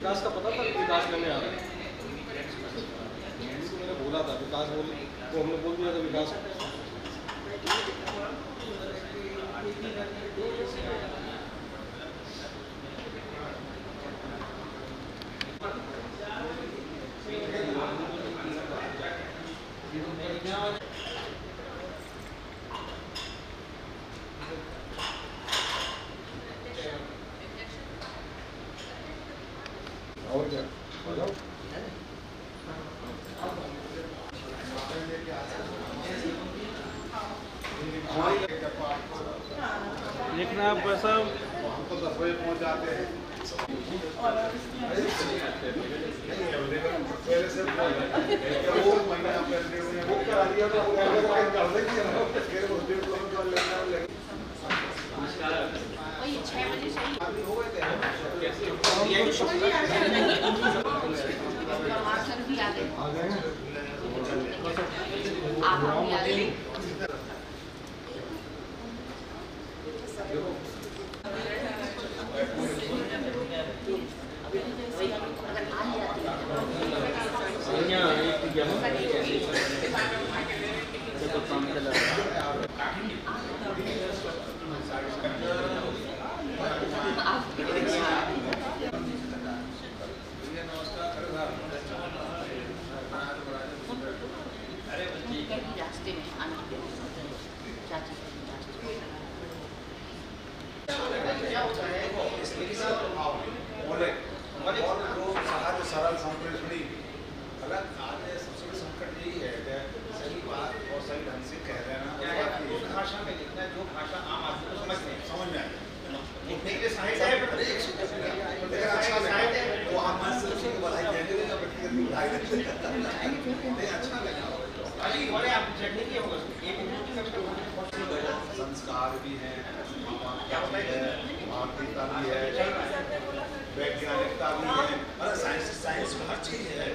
विकास का पता था कि विकास लेने आ रहा है, तो मैंने बोला था विकास बोल, तो हमने बोल दिया था विकास। और क्या बताओ? देखना आप पैसा हम तो 10 बजे पहुँच जाते हैं। पहले से वो महीना बुक करा दिया था, वो कर देंगे ना, फिर उस दिन को लेना लगे। 6 बजे सही हो गए थे मास्टर भी आ गए आ गए आप भी आ गए रास्ते में आने चाची सरल संप्रेषणी अलग आज सबसे बड़ी संकट यही है सही बात और सही ढंग से कह रहे हैं उस भाषा में लिखना है जो भाषा आम आदमी को समझ में आए लिखने के लिए साहित्य है अच्छा लगा वो आम आदमी से बधाई देने का व्यक्तिगत बधाई अच्छा लगा संस्कार भी है, मानवीयता भी है, वैज्ञानिकता भी है, साइंस में हर चीज है।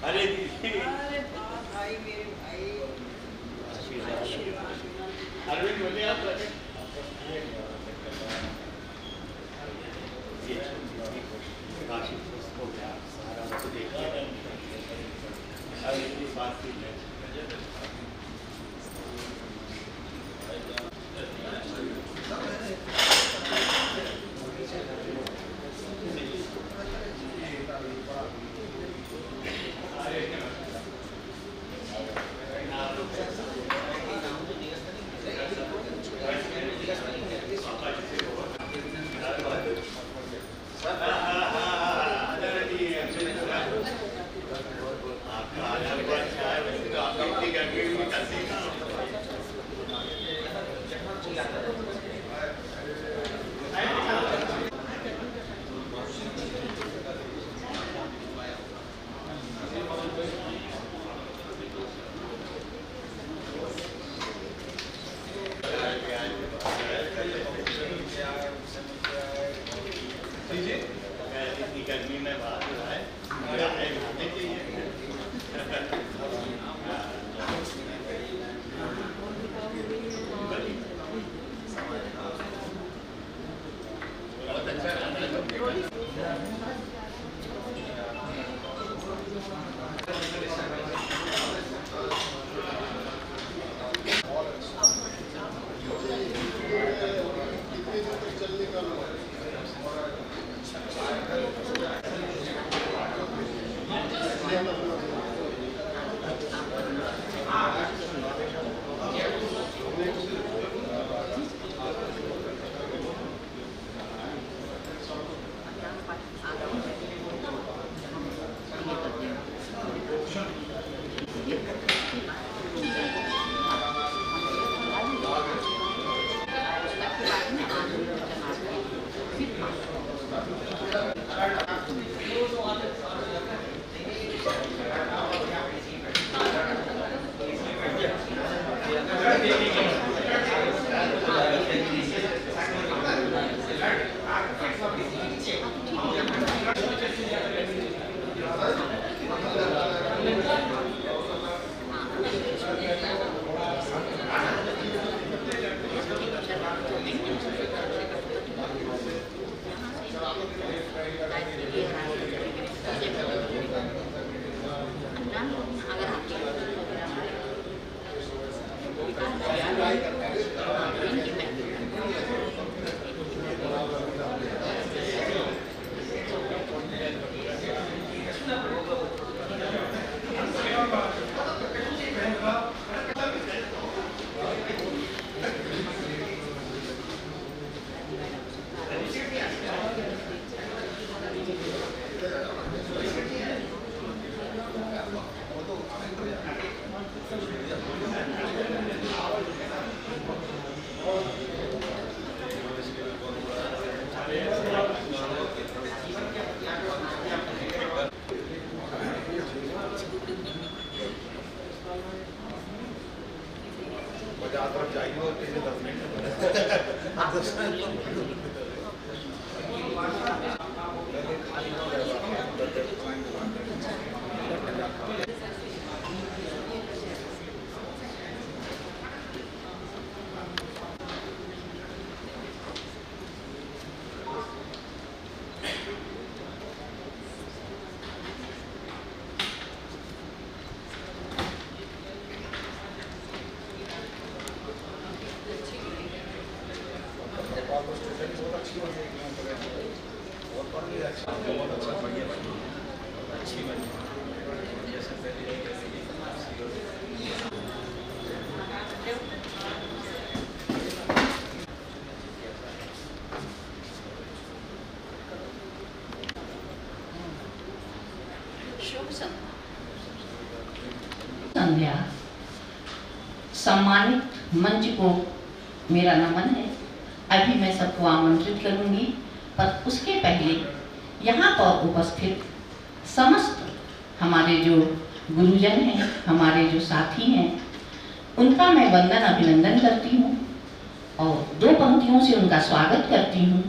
अरे भाई मेरे भाई अरविंद बोले आप बात की संध्या सम्मानित मंच को मेरा नमन है। अभी मैं सबको आमंत्रित करूंगी, पर उसके पहले यहाँ पर उपस्थित समस्त हमारे जो गुरुजन हैं, हमारे जो साथी हैं, उनका मैं वंदन अभिनंदन करती हूँ और दो पंक्तियों से उनका स्वागत करती हूँ।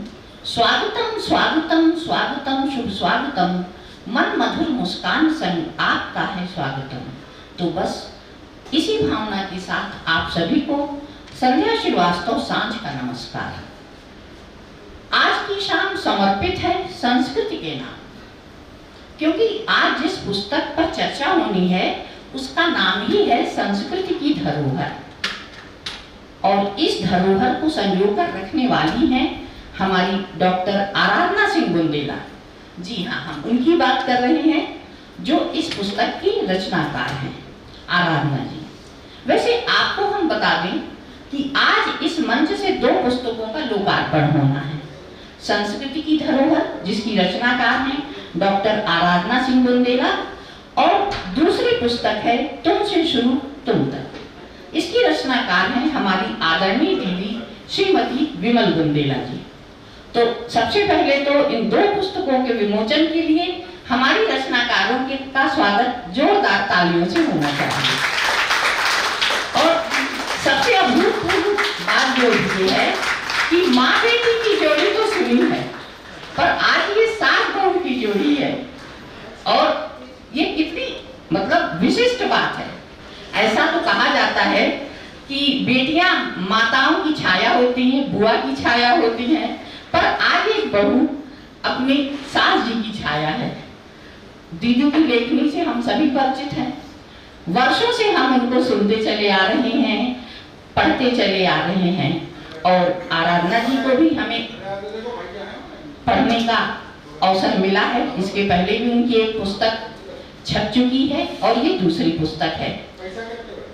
स्वागतम स्वागतम स्वागतम शुभ स्वागतम, मन मधुर मुस्कान संग आपका है स्वागतम। तो बस इसी भावना के साथ आप सभी को संध्या श्रीवास्तव सांझ का नमस्कार। आज की शाम समर्पित है संस्कृति के नाम, क्योंकि आज जिस पुस्तक पर चर्चा होनी है उसका नाम ही है संस्कृति की धरोहर, और इस धरोहर को संजोकर रखने वाली हैं हमारी डॉक्टर आराधना सिंह बुंदेला जी। हाँ, हम उनकी बात कर रहे हैं जो इस पुस्तक की रचनाकार हैं, आराधना जी। वैसे आपको हम बता दें कि आज इस मंच से दो पुस्तकों का लोकार्पण होना है। संस्कृति की धरोहर, जिसकी रचनाकार हैं डॉक्टर आराधना सिंह बुंदेला, और दूसरी पुस्तक है तुमसे शुरू तुम तक। इसकी रचनाकार हैं हमारी आदरणीय दीदी श्रीमती विमल बुंदेला जी। तो सबसे पहले तो इन दो पुस्तकों के विमोचन के लिए हमारी रचनाकारों के का स्वागत जोरदार तालियों से होना चाहिए। और सबसे अभूतपूर्व बात जो है कि माँ बेटी की जोड़ी तो सुनी है, पर आज ये सास बहू की जोड़ी है, और ये कितनी मतलब विशिष्ट बात है। ऐसा तो कहा जाता है कि बेटियां माताओं की छाया होती हैं, बुआ की छाया होती हैं, पर आज एक बहू अपनी सास जी की छाया है। दीदी की लेखनी से हम सभी परिचित हैं, वर्षों से हम उनको सुनते चले आ रहे हैं, पढ़ते चले आ रहे हैं, और आराधना जी को भी हमें पढ़ने का अवसर मिला है। इसके पहले भी उनकी एक पुस्तक छप चुकी है और ये दूसरी पुस्तक है।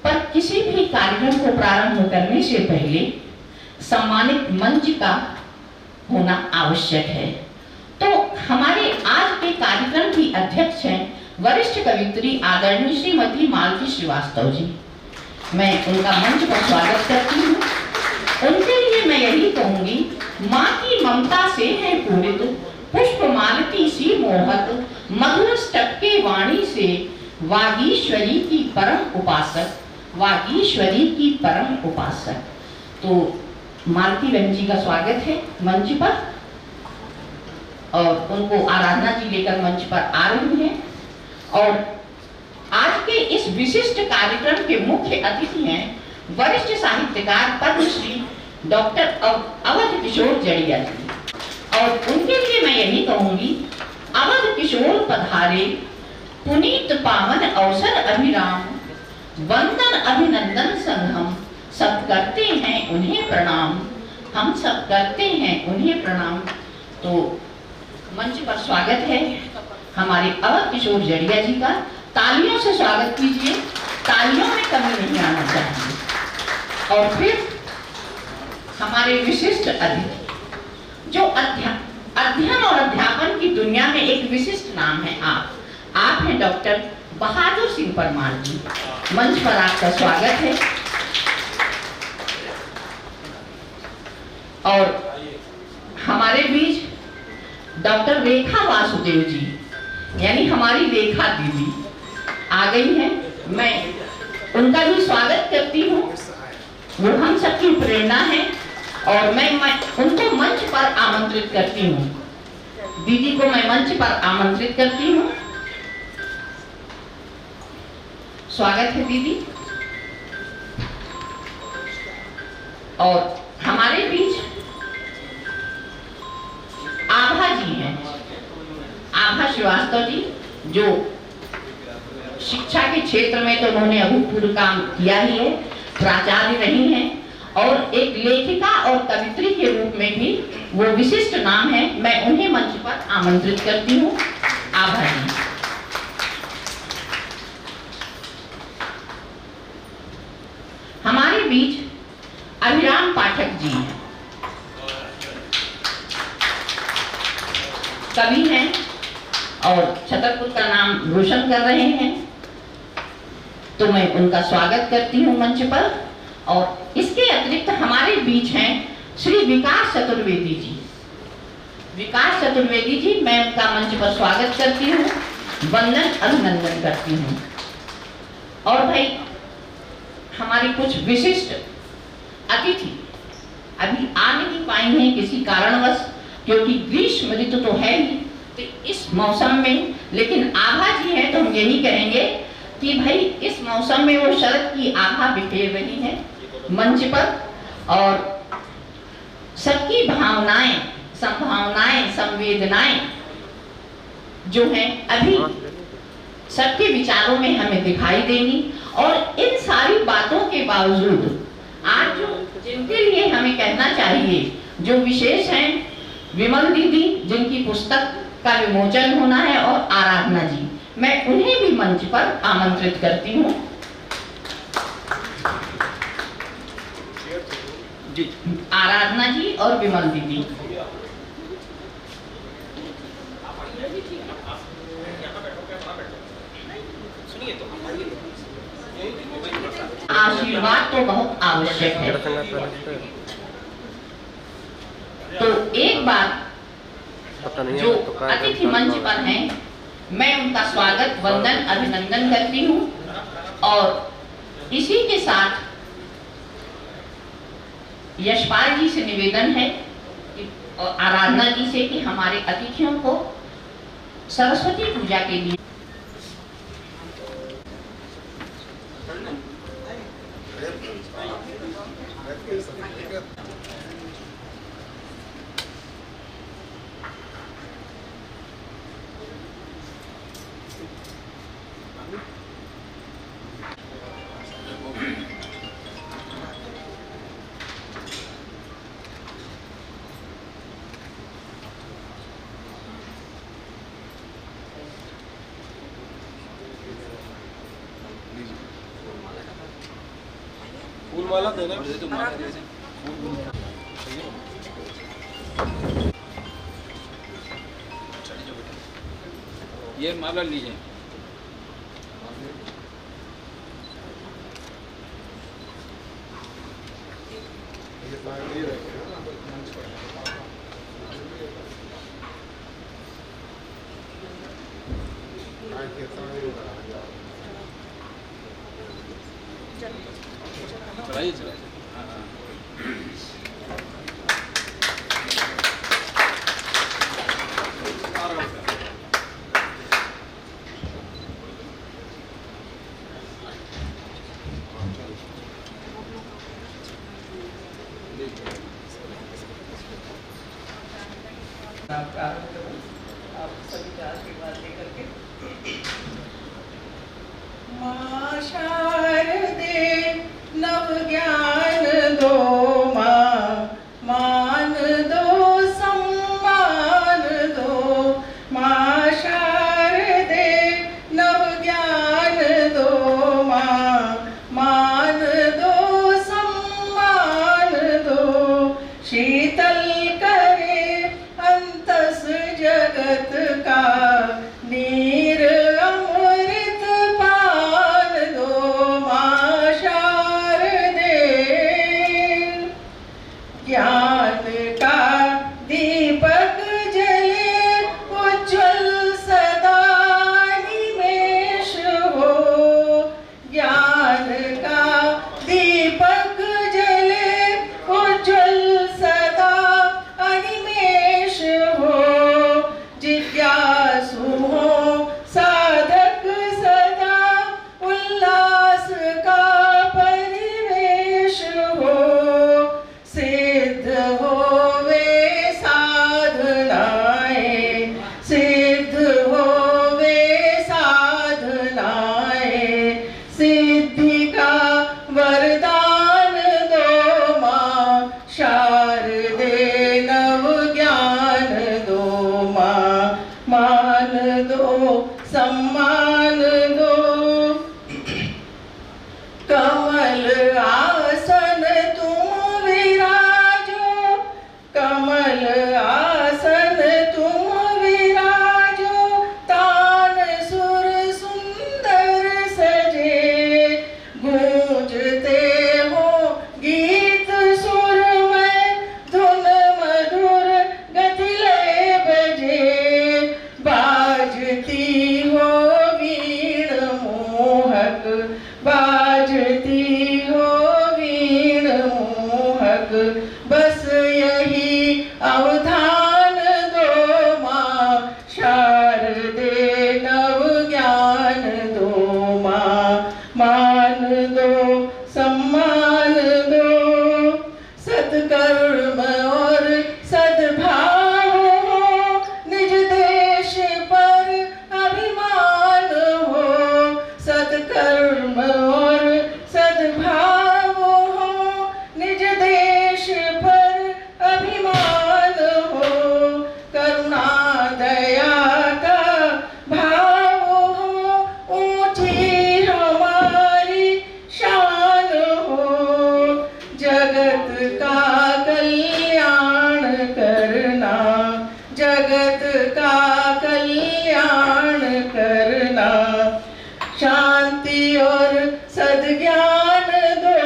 पर किसी भी कार्यक्रम को प्रारंभ करने से पहले सम्मानित मंच का होना आवश्यक है। तो हमारे आज के कार्यक्रम की अध्यक्ष हैं वरिष्ठ कवियत्री आदरणीय श्रीमती मालती श्रीवास्तव जी। मैं उनका मंच पर स्वागत करती हूँ। उनके लिए मैं यही कहूंगी, माँ की ममता से है पूरित पुष्प मालती सी मोहक, मधुर टपके वाणी से वागीश्वरी की परम उपासक, वागीश्वरी की परम उपासक। तो मालती बहन जी का स्वागत है मंच पर, और उनको आराधना जी लेकर मंच पर आ रही हैं। और आज के इस विशिष्ट कार्यक्रम के मुख्य अतिथि हैं वरिष्ठ साहित्यकार पद्मश्री डॉक्टर अवध किशोर जड़िया जी। और उनके लिए मैं यही कहूंगी, अवध किशोर पधारे पुनीत पावन अवसर अभिराम, वंदन अभिनंदन संघम सब करते हैं उन्हें प्रणाम, हम सब करते हैं उन्हें प्रणाम। तो मंच पर स्वागत है हमारे अवध किशोर जड़िया जी का। तालियों से स्वागत कीजिए, तालियों में कमी नहीं आना चाहिए। और फिर हमारे विशिष्ट अतिथि जो अध्ययन और अध्यापन की दुनिया में एक विशिष्ट नाम है, आप हैं डॉक्टर बहादुर सिंह परमार जी। मंच पर आपका स्वागत है। और हमारे बीच डॉक्टर रेखा वासुदेव जी यानी हमारी रेखा दीदी आ गई हैं। मैं उनका भी स्वागत करती हूँ, वो हम सबकी प्रेरणा है। और मैं उनको मंच पर आमंत्रित करती हूँ, दीदी को मैं मंच पर आमंत्रित करती हूँ। स्वागत है दीदी। और हमारे बीच आभा जी हैं, आभा श्रीवास्तव जी, जो शिक्षा के क्षेत्र में तो उन्होंने अभूतपूर्व काम किया ही है, प्राचार्य रही हैं और एक लेखिका और कवित्री के रूप में भी वो विशिष्ट नाम है। मैं उन्हें मंच पर आमंत्रित करती हूँ। आभा जी। हमारे बीच अभिराम पाठक जी हैं, कवि हैं और छतरपुर का नाम रोशन कर रहे हैं, तो मैं उनका स्वागत करती हूँ मंच पर। और इसके अतिरिक्त हमारे बीच हैं श्री विकास चतुर्वेदी जी। विकास चतुर्वेदी जी, मैं उनका मंच पर स्वागत करती हूँ, वंदन अभिनंदन करती हूँ। और भाई हमारी कुछ विशिष्ट अतिथि अभी आ नहीं पाई हैं किसी कारणवश, क्योंकि ग्रीष्म ऋतु तो है ही, तो इस मौसम में, लेकिन आभा जी है तो हम यही कहेंगे कि भाई इस मौसम में वो शरद की आभा बिखेर रही है मंच पर। और सबकी भावनाएं, संभावनाएं, संवेदनाएं जो हैं अभी सबके विचारों में हमें दिखाई देंगी। और इन सारी बातों के बावजूद आज जो जिनके लिए हमें कहना चाहिए, जो विशेष हैं, विमल दीदी जिनकी पुस्तक का विमोचन होना है, और आराधना जी, मैं उन्हें भी मंच पर आमंत्रित करती हूँ। जी, आराधना जी और विमल दीदी। आशीर्वाद तो बहुत आवश्यक है। तो एक बात जो अतिथि मंच पर हैं, मैं उनका स्वागत, वंदन, अभिनंदन करती हूँ। और इसी के साथ यशपाल जी से निवेदन है और आराधना जी से कि हमारे अतिथियों को सरस्वती पूजा के लिए फूलमाला देना। ये माला लीजिए। चलाइए चलाइए। आप सभी का आशीर्वाद लेकर के मां शारदे नव ज्ञान शीतल करे अंतस जगत का, नीर अमृत पान दो मां शारदे। ज्ञान का दीपक जले उज्ज्वल सदा निमेष हो, ज्ञान का दीपक जले उज्ज्वल सदा अनिमेष हो। जिज्ञासु हो साधक सदा उल्लास का परिवेश हो। सिद्ध होवे साधनाएं, सिद्ध होवे साधनाएं, सिद्धि का वरदान दो मां शारदे। नव ज्ञान दो मां, मान दो सम्मान दो। कमल आसन तुम विराजो, कमल आसन तुम विराजो। तान सुर सुंदर सजे, गूंजते हो गीत सुरमय, धुन मधुर गति लय बजे। बाजती हो वीण मोहक, बाजती हो वीण मोहक। बस यही अवधान दो मां शारदे। नव ज्ञान दो मां, मान दो सम्मान दो। सत्कर्म और सद्भाव हो, निज देश पर अभिमान हो। सत्कर्म और सद्भाव हो, निज देश पर अभिमान हो। करुणा दया का भाव हो, ऊंची हमारी शान हो। जगत का कल्याण करना, जगत का कल्याण करना। शांति और सद्ज्ञान दो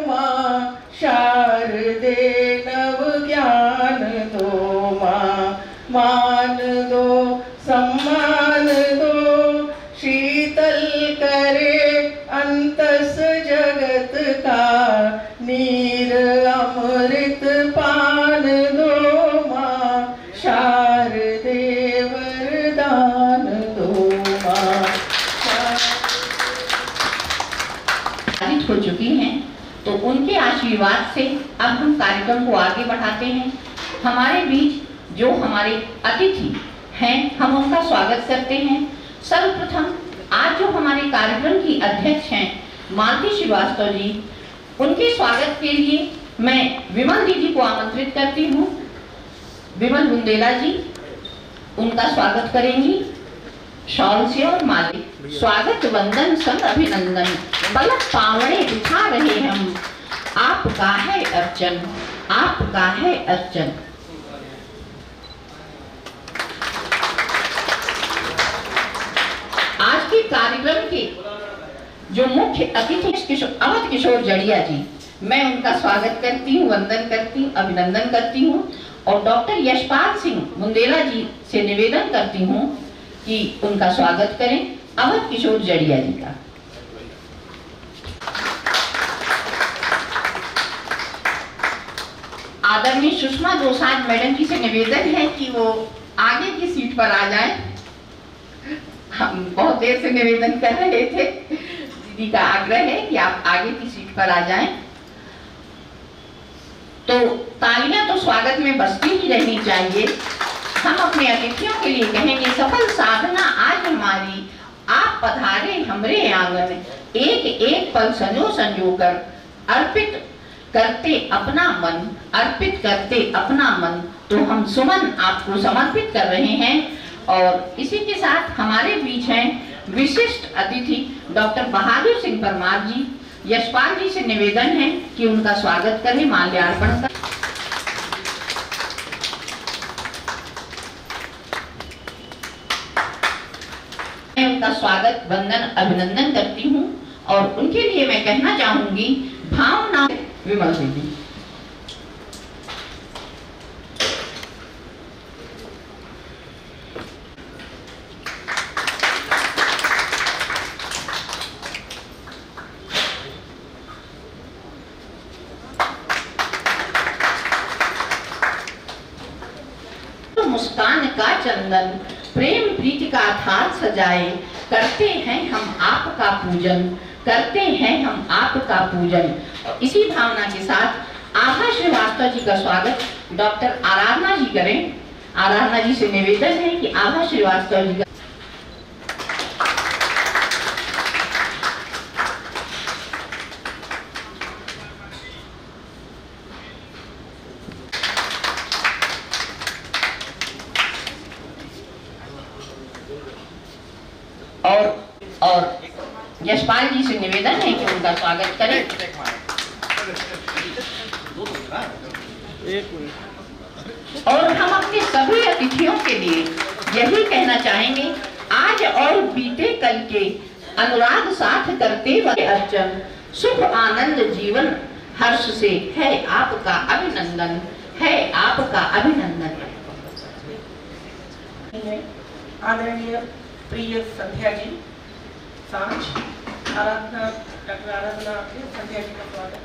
मां शारदे। नव ज्ञान दो मां, मान दो सम्मान दो। शीतल करे अंतस जगत का, नीर अमृत पान दो मां शारदे। वरदान दो मां। हो चुकी हैं, तो उनके आशीर्वाद से अब हम कार्यक्रम को आगे बढ़ाते हैं। हमारे बीच जो हमारे अतिथि हैं, हम उनका स्वागत करते हैं। सर्वप्रथम आज जो हमारे कार्यक्रम की अध्यक्ष हैं मालती श्रीवास्तव जी, उनके स्वागत के लिए मैं विमल दीदी को आमंत्रित करती हूँ। विमल बुंदेला जी उनका स्वागत करेंगी शॉल से और माले। स्वागत वंदन संग अभिनंदन, पलक पावड़े दिखा रहे हम, आपका है अर्चन, आपका है अर्चन। आज के कार्यक्रम के जो मुख्य अतिथि अवध किशोर जड़िया जी, मैं उनका स्वागत करती हूँ, वंदन करती हूँ, अभिनंदन करती हूँ। और डॉक्टर यशपाल सिंह बुंदेला जी से निवेदन करती हूँ कि उनका स्वागत करें, अवध किशोर जड़िया जी का। आदरणीय सुषमा दोसांझ मैडम जी से निवेदन है कि वो आगे की सीट पर आ जाएं। हम बहुत देर से निवेदन कर रहे थे, दीदी का आग्रह है कि आप आगे की सीट पर आ जाएं। तो तालियां तो स्वागत में बजती ही रहनी चाहिए। हम अपने अतिथियों के लिए कहेंगे, सफल साधना आज हमारी, आप पधारे हमरे आंगन, एक एक पल संजो संजो कर, अर्पित करते अपना मन, अर्पित करते अपना मन। तो हम सुमन आपको समर्पित कर रहे हैं। और इसी के साथ हमारे बीच हैं विशिष्ट अतिथि डॉक्टर बहादुर सिंह परमार जी। यशपाल जी से निवेदन है कि उनका स्वागत करें, माल्यार्पण करें। मैं उनका स्वागत, वंदन, अभिनंदन करती हूँ और उनके लिए मैं कहना चाहूंगी भावना विमल दीदी। मुस्कान का चंदन प्रेम प्रीति का थाल सजाए, करते हैं हम आपका पूजन, करते हैं हम आपका पूजन। और इसी भावना के साथ आभा श्रीवास्तव जी का स्वागत डॉक्टर आराधना जी करें। आराधना जी से निवेदन है कि आभा श्रीवास्तव जी का और यशपाल जी से निवेदन है कि उनका स्वागत करें। और हम अपने सभी अतिथियों के लिए यही कहना चाहेंगे, आज और बीते कल के अनुराग साथ करते हुए अर्चन, सुख आनंद जीवन हर्ष से है आपका अभिनंदन, है आपका अभिनंदन। आदरणीय प्रिय संध्या जी, सांझ आराधना, डॉक्टर आराधना संध्या जी का स्वागत।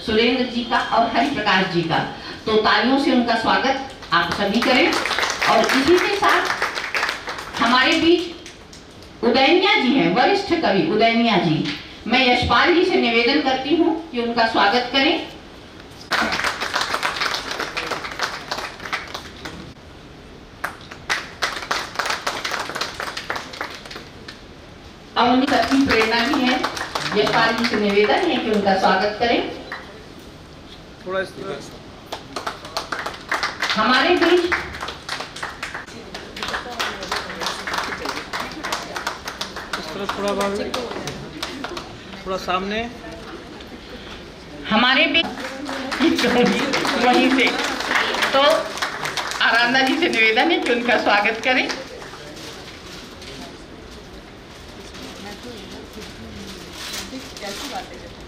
सुरेंद्र जी का और हरि प्रकाश जी का, तो तालियों से उनका स्वागत आप सभी करें। और इसी के साथ हमारे बीच उदयनिया जी हैं, वरिष्ठ कवि उदयनिया जी। मैं यशपाल जी से निवेदन करती हूँ कि उनका स्वागत करें। और उनकी सबकी प्रेरणा भी है, यशपाल जी से निवेदन है कि उनका स्वागत करें। हमारे बीच थोड़ा सामने हमारे भी वहीं से, तो आराधना जी से निवेदन है कि उनका स्वागत करें।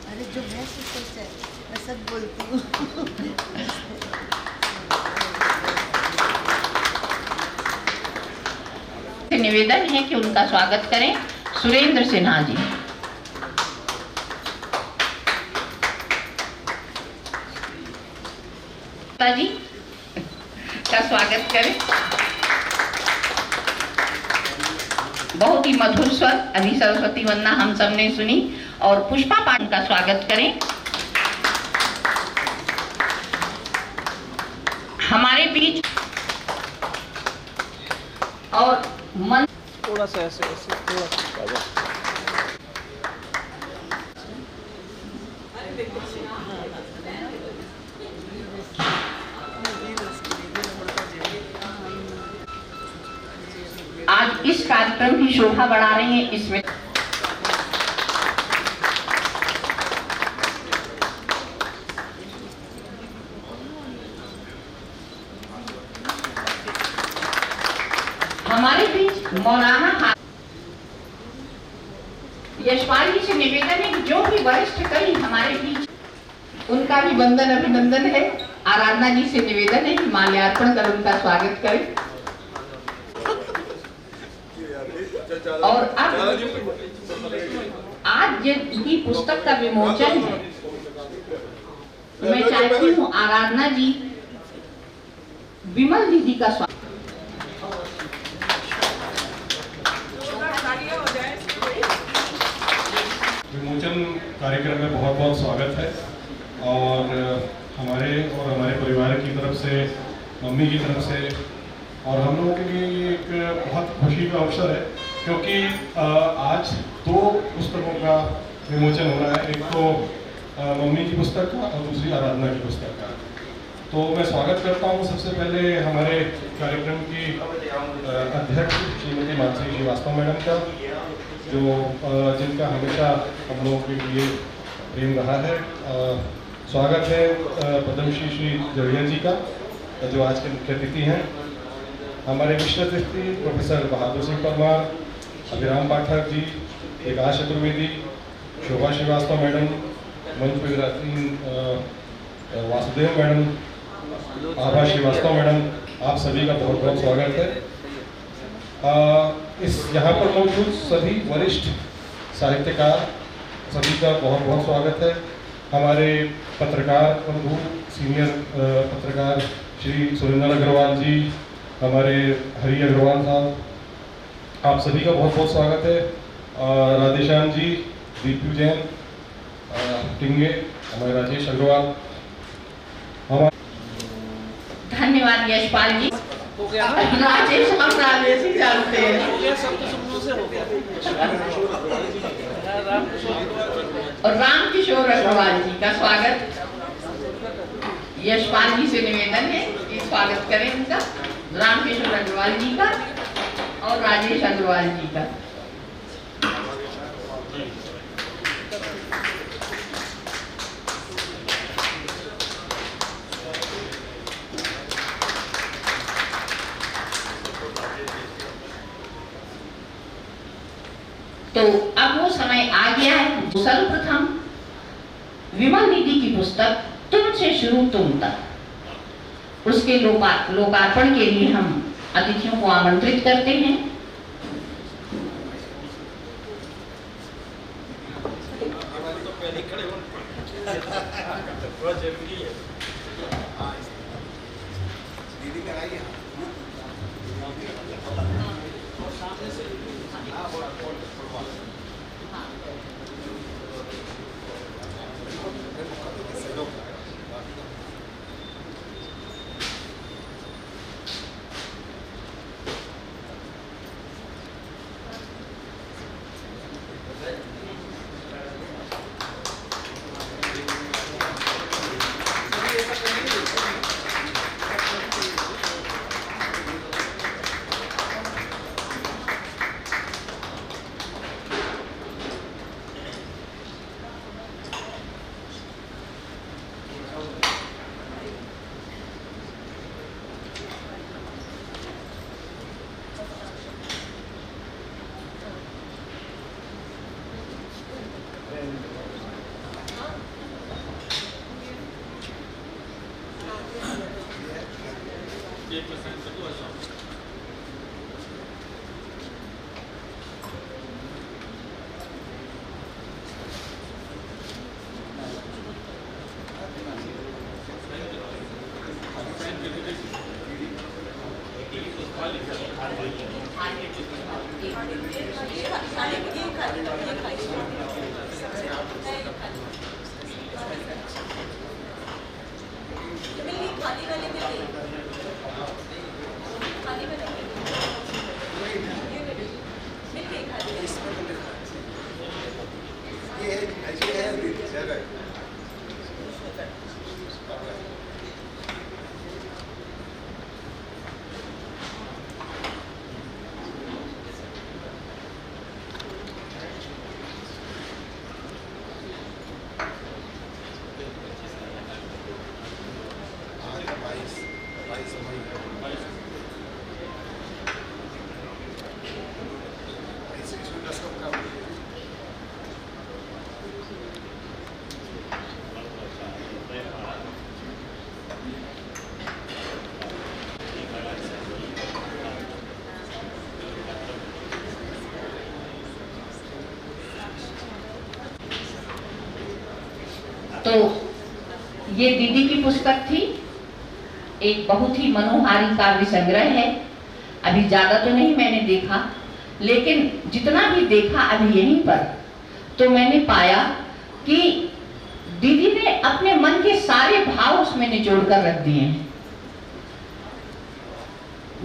अरे जो मैं सोच है मैं सब बोलती हूँ। निवेदन है कि उनका स्वागत करें सुरेंद्र सिन्हा जी। जी का स्वागत करें। बहुत ही मधुर स्वर अभी सरस्वती वंदना हम सब ने सुनी, और पुष्पा पाठ का स्वागत करें। हमारे बीच और मन थोड़ा सा ऐसे थोड़ा सा आज इस कार्यक्रम की शोभा बढ़ा रहे हैं। इसमें हमारे बीच मौलाना यशपाल जी से निवेदन है कि जो भी वरिष्ठ कवि हमारे बीच, उनका भी वंदन अभिनंदन है। आराधना जी से निवेदन है कि माल्यार्पण कर उनका स्वागत करें। और अब आज जिनकी पुस्तक का विमोचन है, मैं चाहती हूँ आराधना जी विमल दीदी का स्वागत। विमोचन कार्यक्रम में बहुत बहुत स्वागत है, और हमारे परिवार की तरफ से, मम्मी की तरफ से, और हम लोगों के लिए ये एक बहुत खुशी का अवसर है, क्योंकि आज 2 पुस्तकों का विमोचन हो रहा है। एक तो मम्मी की पुस्तक का और दूसरी आराधना की पुस्तक का। तो मैं स्वागत करता हूँ सबसे पहले हमारे कार्यक्रम की अध्यक्ष श्रीमती मानसी श्रीवास्तव मैडम का, जो जिनका हमेशा हम लोगों के लिए प्रेम रहा है। स्वागत है पद्मश्री श्री जड़िया जी का, जो आज के मुख्य अतिथि हैं। हमारे विशिष्ट अतिथि प्रोफेसर बहादुर सिंह परमार, अभिराम पाठक जी, विकास चतुर्वेदी, शोभा श्रीवास्तव मैडम, मंच पर विराजमान वासुदेव मैडम, आभा श्रीवास्तव मैडम, आप सभी का बहुत बहुत स्वागत है। इस यहाँ पर मौजूद सभी वरिष्ठ साहित्यकार, सभी का बहुत बहुत स्वागत है। हमारे पत्रकार बंधु, सीनियर पत्रकार श्री सुरेंद्र अग्रवाल जी, हमारे हरि अग्रवाल साहब, आप सभी का बहुत बहुत स्वागत है। राधेश्याम जी, दीपू जैन, टिंगे, हमारे राजेश अग्रवाल, धन्यवाद यशपाल जी। हो गया राजेश हम राजेश ही जानते हैं। हो गया, सब तो सुनने से हो गया। और राम किशोर अग्रवाल जी का स्वागत। यशपाल जी से निवेदन है कि स्वागत करें इनका, राम किशोर अग्रवाल जी का और राजेश अग्रवाल जी का। तो अब वो समय आ गया है। सर्वप्रथम विमल दीदी की पुस्तक तुमसे शुरू तुम तक, उसके लोकार्पण के लिए हम अतिथियों को आमंत्रित करते हैं। तो ये दीदी की पुस्तक थी, एक बहुत ही मनोहारी काव्य संग्रह है। अभी ज्यादा तो नहीं मैंने देखा, लेकिन जितना भी देखा अभी यहीं पर, तो मैंने पाया कि दीदी ने अपने मन के सारे भाव उसमें निचोड़ कर रख दिए हैं।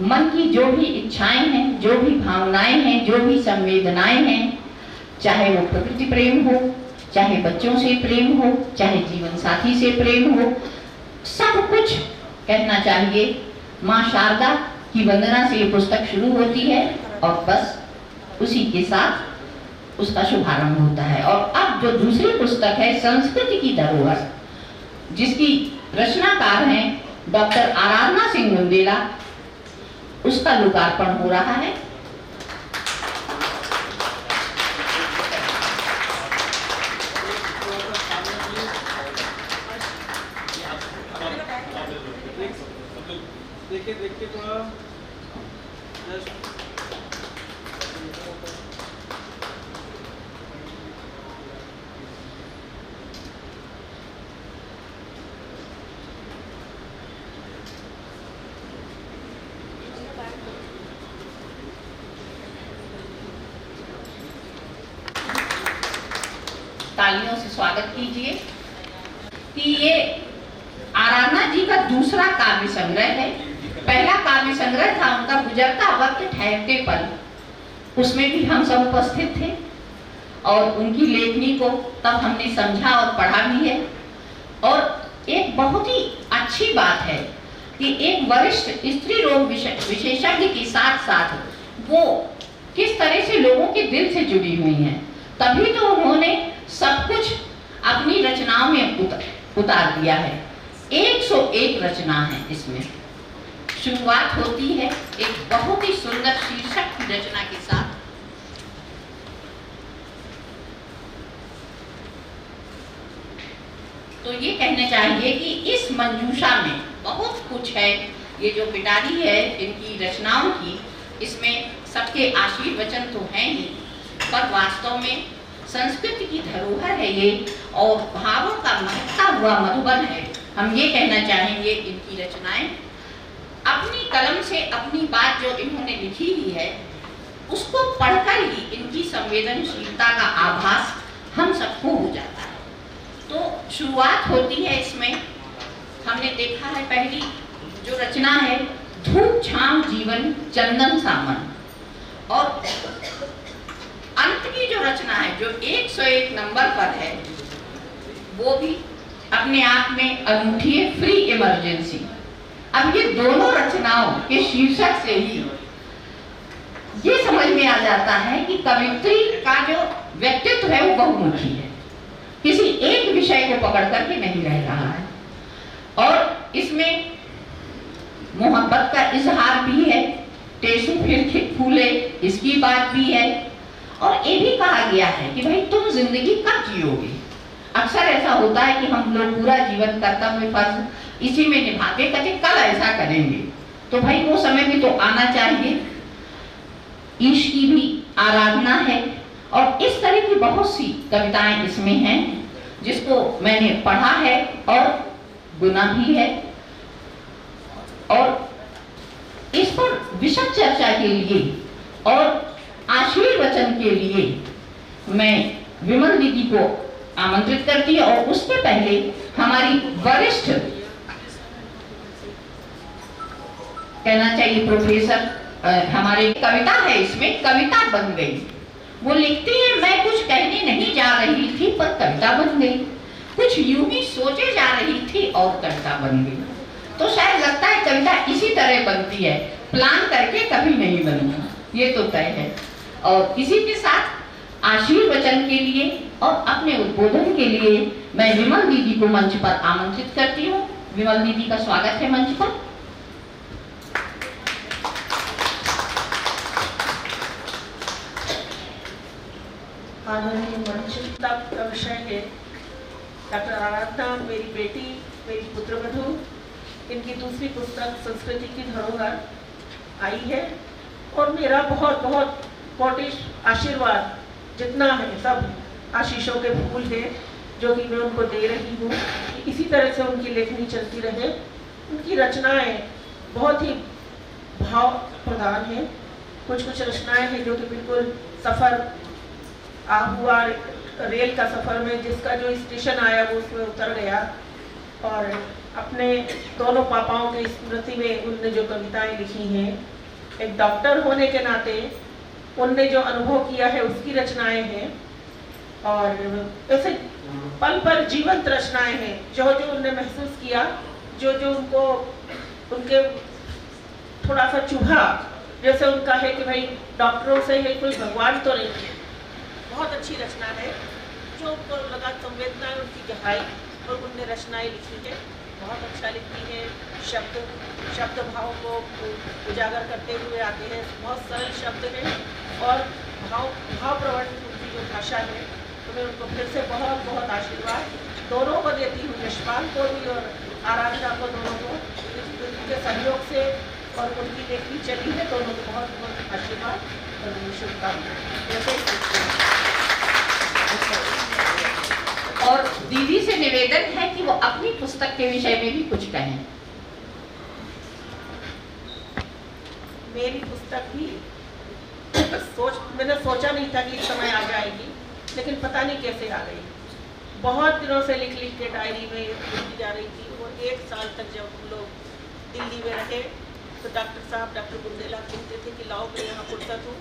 मन की जो भी इच्छाएं हैं, जो भी भावनाएं हैं, जो भी संवेदनाएं हैं, चाहे वो प्रकृति प्रेम हो, चाहे बच्चों से प्रेम हो, चाहे जीवन साथी से प्रेम हो, सब कुछ कहना चाहिए, माँ शारदा की वंदना से ये पुस्तक शुरू होती है और बस उसी के साथ उसका शुभारंभ होता है। और अब जो दूसरी पुस्तक है संस्कृति की धरोहर, जिसकी रचनाकार हैं डॉक्टर आराधना सिंह बुंदेला, उसका लोकार्पण हो रहा है। देखिए थोड़ा तालियों से स्वागत कीजिए कि ये आराधना जी का दूसरा काव्य संग्रह है। पहला काव्य संग्रह था उनका गुजरता वक्त ठहरते पल, उसमें भी हम सब उपस्थित थे और उनकी लेखनी को तब हमने समझा और पढ़ा भी है। और एक बहुत ही अच्छी बात है कि एक वरिष्ठ स्त्री रोग विशेषज्ञ के साथ साथ वो किस तरह से लोगों के दिल से जुड़ी हुई हैं, तभी तो उन्होंने सब कुछ अपनी रचनाओं में उतार दिया है। 101 रचना है इसमें। शुरुआत होती है एक बहुत ही सुंदर शीर्षक की रचना के साथ। तो ये कहना चाहिए कि इस मंजूषा में बहुत कुछ है। ये जो पिटारी है इनकी रचनाओं की, इसमें सबके आशीर्वचन तो हैं ही, पर वास्तव में संस्कृति की धरोहर है ये और भावों का महकता हुआ मधुबन है। हम ये कहना चाहेंगे इनकी रचनाएं अपनी कलम से अपनी बात जो इन्होंने लिखी हुई है उसको पढ़कर ही इनकी संवेदनशीलता का आभास हम सबको हो जाता है। तो शुरुआत होती है इसमें, हमने देखा है पहली जो रचना है धूप छांव जीवन चंदन सामन, और अंत की जो रचना है जो 101 नंबर पर है वो भी अपने आप में अनूठी है, फ्री इमरजेंसी। अब ये दोनों रचनाओं के शीर्षक से ही ये समझ में आ जाता है कि कवित्री का जो व्यक्तित्व है वो बहुमुखी है, किसी एक विषय को पकड़ करके नहीं रह रहा है। और इसमें मोहब्बत का इजहार भी है, टेसू फिर फूले इसकी बात भी है, और ये भी कहा गया है कि भाई तुम जिंदगी कब जियोगे। अक्सर ऐसा होता है कि हम लोग पूरा जीवन कर्तव्य फर्ज इसी में निभाते कहते कल ऐसा करेंगे, तो भाई वो समय भी तो आना चाहिए। ईश की भी आराधना है और इस तरह की बहुत सी कविताएं इसमें हैं जिसको मैंने पढ़ा है और गुना भी है। और इस पर विशद चर्चा के लिए और आशीर्वचन के लिए मैं विमल दीदी को आमंत्रित करती हूँ। और उसके पहले हमारी वरिष्ठ कहना चाहिए प्रोफेसर, हमारे कविता है इसमें कविता बन गई। वो लिखती है मैं कुछ कहने नहीं जा रही थी पर कविता बन गई, कुछ यूं ही सोचे जा रही थी और कविता बन गई। तो शायद लगता है कविता इसी तरह बनती है, प्लान करके कभी नहीं बनती, ये तो तय है। और इसी के साथ आशीर्वचन के लिए और अपने उद्बोधन के लिए मैं विमल दीदी को मंच पर आमंत्रित करती हूँ। विमल दीदी का स्वागत है मंच पर। आदरणीय मंच का विषय है डॉक्टर आराधना, मेरी बेटी, मेरी पुत्रवधू। इनकी दूसरी पुस्तक संस्कृति की धरोहर आई है और मेरा बहुत बहुत कोटि आशीर्वाद जितना है सब आशीषों के फूल है जो कि मैं उनको दे रही हूँ कि इसी तरह से उनकी लेखनी चलती रहे। उनकी रचनाएं बहुत ही भाव प्रधान है। कुछ कुछ रचनाएं हैं जो कि बिल्कुल सफ़र हुआ रेल का सफ़र में जिसका जो स्टेशन आया वो उसमें उतर गया, और अपने दोनों पापाओं की स्मृति में उनने जो कविताएं लिखी हैं, एक डॉक्टर होने के नाते उनने जो अनुभव किया है उसकी रचनाएं हैं। और ऐसे पल पल जीवंत रचनाएं हैं जो जो उनने महसूस किया, जो जो उनको उनके थोड़ा सा चुभा, जैसे उनका है कि भाई डॉक्टरों से है कोई भगवान तो नहीं है। बहुत अच्छी रचना है, जो उनको लगा संवेदना उनकी गहराई और उनने रचनाएं लिखी है, बहुत अच्छा लिखती है। शब्द भाव को उजागर करते हुए आते हैं, बहुत सरल शब्द हैं और भावप्रवण उनकी जो भाषा है, तो मैं उनको फिर से बहुत बहुत आशीर्वाद दोनों को देती हूँ, यशपाल को भी और आराधना को, दोनों को उनके सहयोग से और उनकी लेखनी चली है, दोनों को बहुत बहुत आशीर्वाद और शुभकामनाएं। और दीदी से निवेदन है कि वो अपनी पुस्तक के विषय में भी कुछ कहें। मेरी पुस्तक भी मैंने सोचा नहीं था कि इस समय आ जाएगी, लेकिन पता नहीं कैसे आ गई। बहुत दिनों से लिख के डायरी में लिखी जा रही थी और 1 साल तक जब हम लोग दिल्ली में रहे तो डॉक्टर बुंदेला कहते थे कि लाओ मैं यहाँ फुर्सत हूँ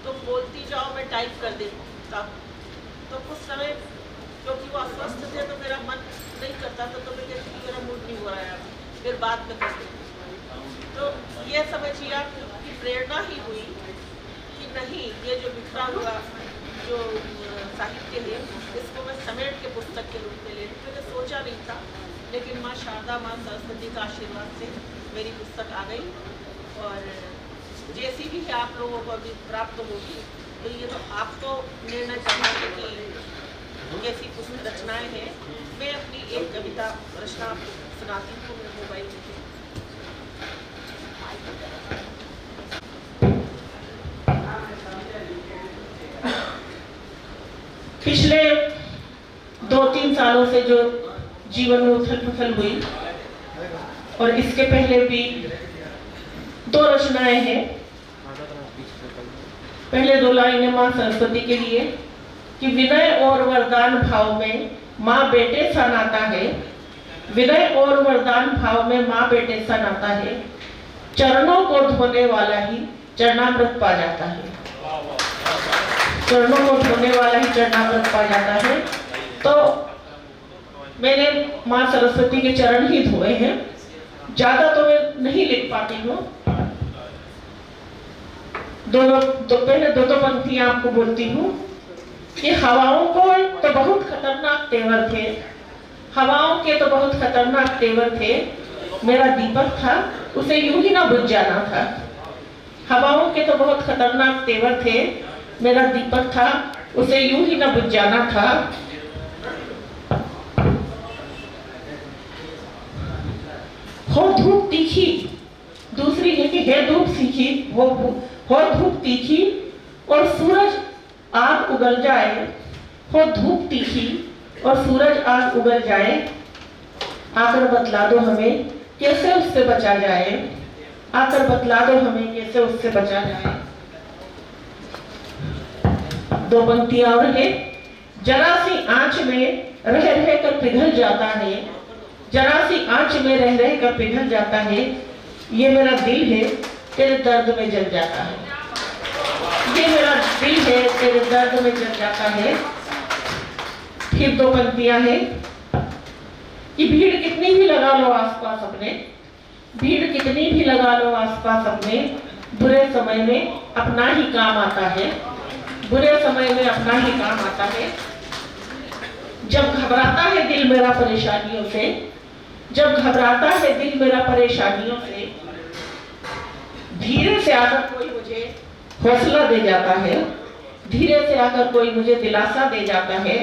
तो बोलती जाओ, मैं टाइप कर देता हूँ। तो कुछ समय क्योंकि वो अस्वस्थ थे तो मेरा मन नहीं करता था, तो मैं कहती कि मेरा मूड नहीं हो रहा है, फिर बाद में करती। तो ये समझिए आप कि प्रेरणा ही हुई कि नहीं, ये जो बिखरा हुआ जो साहित्य है इसको मैं समेट के पुस्तक के रूप में ले लूँ। मैंने सोचा नहीं था, लेकिन माँ शारदा, माँ सरस्वती का आशीर्वाद से मेरी पुस्तक आ गई और जैसी भी है आप लोगों को अभी प्राप्त होगी। तो ये तो आपको निर्णय करना है कि कैसी पुस्तक रचनाएं हैं। मैं अपनी एक कविता रचना सुनाती हूँ मेरे मोबाइल में। पिछले 2-3 सालों से जो जीवन में उथल पुथल हुई और इसके पहले भी 2 रचनाएं हैं। पहले 2 लाइनें माँ सरस्वती के लिए कि विनय और वरदान भाव में माँ बेटे सा नाता है, विनय और वरदान भाव में माँ बेटे सा नाता है, चरणों को धोने वाला ही चरणामृत पा जाता है, चरणों को धोने वाला ही चरणामृत पा जाता है। तो मैंने माँ सरस्वती के चरण ही धोए हैं, ज्यादा तो मैं नहीं लिख पाती हूँ। पहले 2 पंक्तियां आपको बोलती हूँ कि हवाओं को तो बहुत खतरनाक तेवर थे, हवाओं के तो बहुत खतरनाक तेवर थे, मेरा दीपक था उसे यूं ही ना बुझ जाना था। हवाओं के तो बहुत खतरनाक तेवर थे, मेरा दीपक था उसे यूं ही ना बुझ जाना था। हो धूप तीखी, दूसरी है कि है धूप सीखी, वो हो धूप तीखी और सूरज आग उगल जाए, हो धूप तीखी और सूरज आग उगल जाए, आकर बतला दो हमें कैसे उससे बचा जाए, आकर बतला दो हमें कैसे उससे बचा जाए। 2 पंक्तियां और है। जरा सी आंच में रह रह कर पिघल जाता है, जरा सी आंच में रह रह कर पिघल जाता है, ये मेरा दिल है तेरे दर्द में जल जाता है, ये मेरा दिल है तेरे दर्द में जल जाता है। फिर 2 पंक्तियां हैं कि भीड़ कितनी भी लगा लो आसपास अपने, भीड़ कितनी भी लगा लो आसपास अपने, बुरे समय में अपना ही काम आता है, बुरे समय में अपना ही काम आता है। जब घबराता है दिल मेरा परेशानियों से, जब घबराता है दिल मेरा परेशानियों से, धीरे से आकर कोई मुझे हौसला दे जाता है, धीरे से आकर कोई मुझे दिलासा दे जाता है।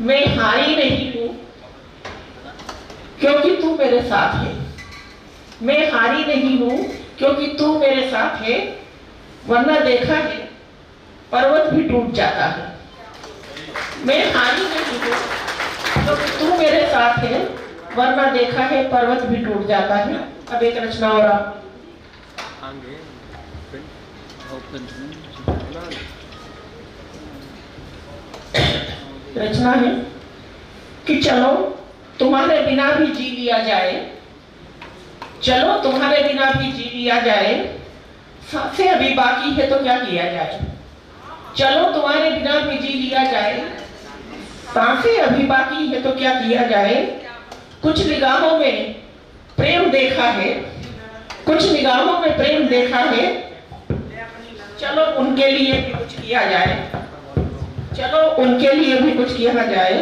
मैं हारी नहीं हूं क्योंकि तू मेरे साथ है, मैं हारी नहीं हूं क्योंकि तू मेरे साथ है, वरना देखा है पर्वत भी टूट जाता है। मैं हारी नहीं हूं क्योंकि तू मेरे साथ है, वरना देखा है पर्वत भी टूट जाता है। अब एक रचना और आप रचना है कि चलो तुम्हारे बिना भी जी लिया जाए, चलो तुम्हारे बिना भी जी लिया जाए, सांसें अभी बाकी है तो क्या किया जाए, चलो तुम्हारे बिना भी जी लिया जाए, सांसें अभी बाकी है तो क्या किया जाए। कुछ निगाहों में प्रेम देखा है, कुछ निगाहों में प्रेम देखा है, चलो उनके लिए भी कुछ किया जाए, चलो उनके लिए भी कुछ किया जाए।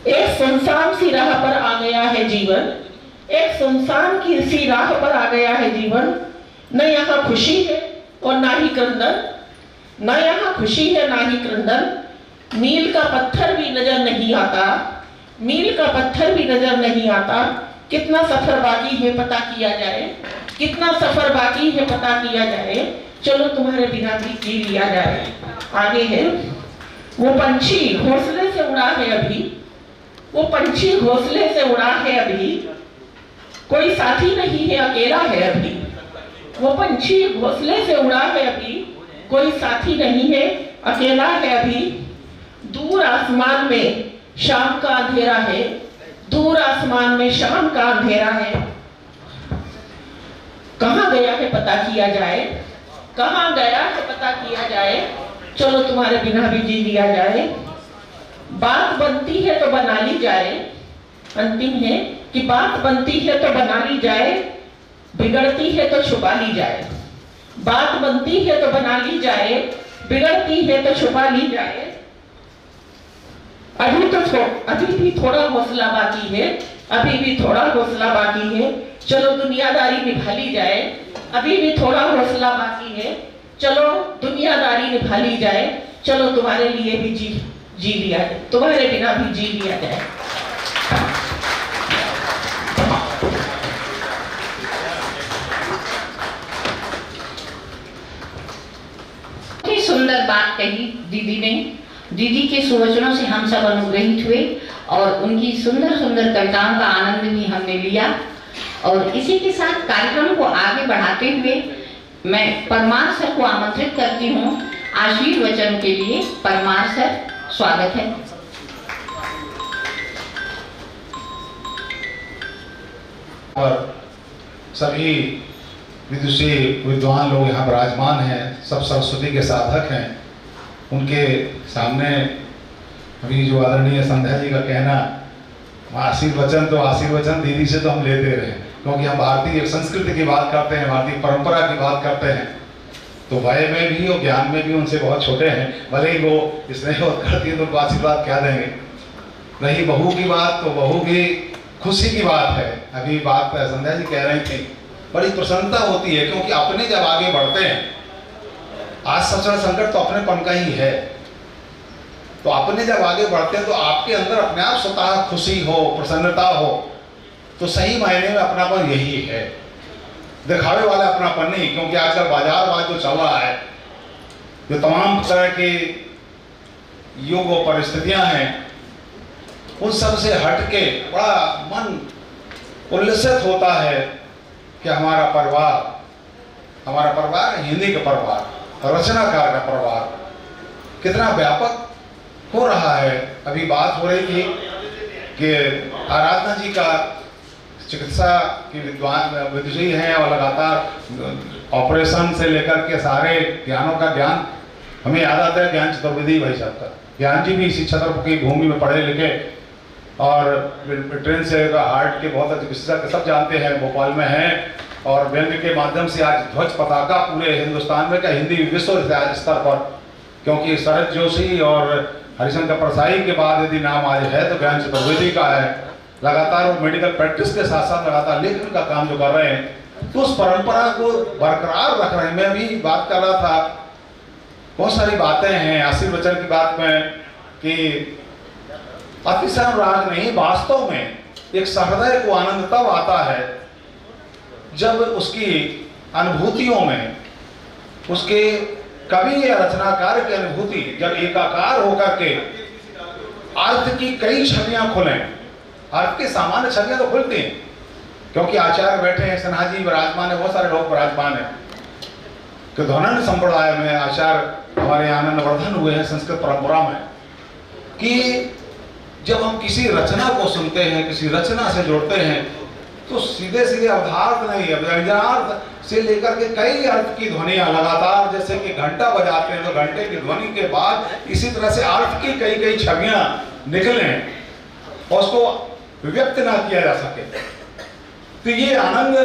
एक सुनसान सी राह पर आ गया है जीवन, एक सुनसान की सी राह पर आ गया है जीवन। न यहाँ खुशी है और ना ही क्रंदन, न यहाँ खुशी है ना ही क्रंदन। मील का पत्थर भी नजर नहीं आता, मील का पत्थर भी नजर नहीं आता। कितना सफर बाकी है पता किया जाए, कितना सफर बाकी है पता किया जाए। चलो तुम्हारे बिना भी जी लिया जाए। आगे है, वो पंछी घोंसले से उड़ा है अभी, वो पंछी घोंसले से उड़ा है अभी। कोई साथी नहीं है अकेला है अभी, वो पंछी घोंसले से उड़ा है अभी। कोई साथी नहीं है अकेला है अभी। दूर आसमान में शाम का अंधेरा है, दूर आसमान में शाम का अंधेरा है। कहाँ गया है पता किया जाए, कहाँ गया है पता किया जाए। चलो तुम्हारे बिना भी जी लिया जाए। बात बनती है तो बना ली जाए, अंतिम है कि बात बनती है तो बना ली जाए, बिगड़ती है तो छुपा ली जाए। बात बनती है तो बना ली जाए, बिगड़ती है तो छुपा ली जाए। अभी भी थोड़ा हौसला बाकी है, अभी भी थोड़ा हौसला बाकी है। चलो दुनियादारी निभा ली जाए, अभी भी थोड़ा हौसला बाकी है। चलो दुनियादारी निभा ली जाए। चलो तुम्हारे लिए भी जी लिया जाए, तुम्हारे बिना भी जी लिया जाए। सुंदर बात कही दीदी ने। दीदी के सुवचनों से हम सब अनुग्रहित हुए और उनकी सुंदर सुंदर कविताओं का आनंद भी हमने लिया। और इसी के साथ कार्यक्रम को आगे बढ़ाते हुए मैं परमार सर को आमंत्रित करती हूँ आशीर्वचन के लिए। परमार सर, स्वागत है। और सभी विदुषी विद्वान लोग यहाँ विराजमान हैं, सब सरस्वती के साधक हैं। उनके सामने अभी जो आदरणीय संध्या जी का कहना, आशीर्वचन तो आशीर्वचन दीदी से तो हम लेते रहे, क्योंकि हम भारतीय संस्कृति की बात करते हैं, भारतीय परंपरा की बात करते हैं। तो भय में भी और ज्ञान में भी उनसे बहुत छोटे हैं, भले ही वो स्नेह करती है तो उनको आशीर्वाद क्या देंगे। रही बहू की बात, तो बहू की खुशी की बात है। अभी बात संध्या जी कह रही थी, बड़ी प्रसन्नता होती है, क्योंकि अपने जब आगे बढ़ते हैं, आज सबसे बड़ा संकट तो अपनेपन का ही है। तो अपने जब आगे बढ़ते हैं तो आपके अंदर अपने आप स्वतः खुशी हो, प्रसन्नता हो। तो सही मायने में अपनापन यही है, दिखावे वाला अपनापन नहीं। क्योंकि आजकल बाजारवाद जो चल रहा है, जो तमाम तरह के युग और परिस्थितियां हैं, उन सब से हट के बड़ा मन उल्लसित होता है कि हमारा परिवार हिंदी का परिवार, रचनाकार का परिवार कितना व्यापक हो रहा है। अभी बात हो रही थी कि आराधना जी का चिकित्सा की विदुषी हैं और लगातार ऑपरेशन से लेकर के सारे ज्ञानों का ज्ञान हमें याद आता है। ज्ञान चतुर्वेदी भाई साहब का, ज्ञान जी भी इसी छत्र की भूमि में पढ़े लिखे और ट्रेन से हार्ट के बहुत चिकित्सक सब जानते हैं, भोपाल में हैं। और व्यंग के माध्यम से आज ध्वज पताका पूरे हिंदुस्तान में का हिंदी विश्व स्तर पर, क्योंकि शरद जोशी और हरिशंकर परसाई के बाद यदि नाम आज है तो ज्ञान चतुर्वेदी का है। लगातार वो मेडिकल प्रैक्टिस के साथ साथ लगातार लेखन का काम जो कर रहे हैं, तो उस परंपरा को बरकरार रख रहे हैं। मैं भी बात कर रहा था, बहुत सारी बातें हैं आशीर्वचन की बात में कि अतिशय अनुराग नहीं, वास्तव में एक सहृदय को आनंद तब आता है जब उसकी अनुभूतियों में, उसके कवि या रचनाकार की अनुभूति जब एकाकार होकर के अर्थ की कई छवियां खुलें। अर्थ की सामान्य छवियां तो खुलती हैं, क्योंकि आचार्य बैठे हैं, सिन्हा जी विराजमान है, बहुत सारे लोग विराजमान हैं। कि ध्वनन संप्रदाय में आचार्य हमारे आनंद वर्धन हुए हैं संस्कृत परंपरा में, कि जब हम किसी रचना को सुनते हैं, किसी रचना से जुड़ते हैं, तो सीधे सीधे अर्थार्थ नहीं, व्यंजनार्थ से लेकर के कई अर्थ की ध्वनियां लगातार, जैसे कि घंटा बजाते हैं तो घंटे की ध्वनि के बाद इसी तरह से अर्थ की कई कई छवियां निकलें, और उसको व्यक्त ना किया जा सके। तो ये आनंद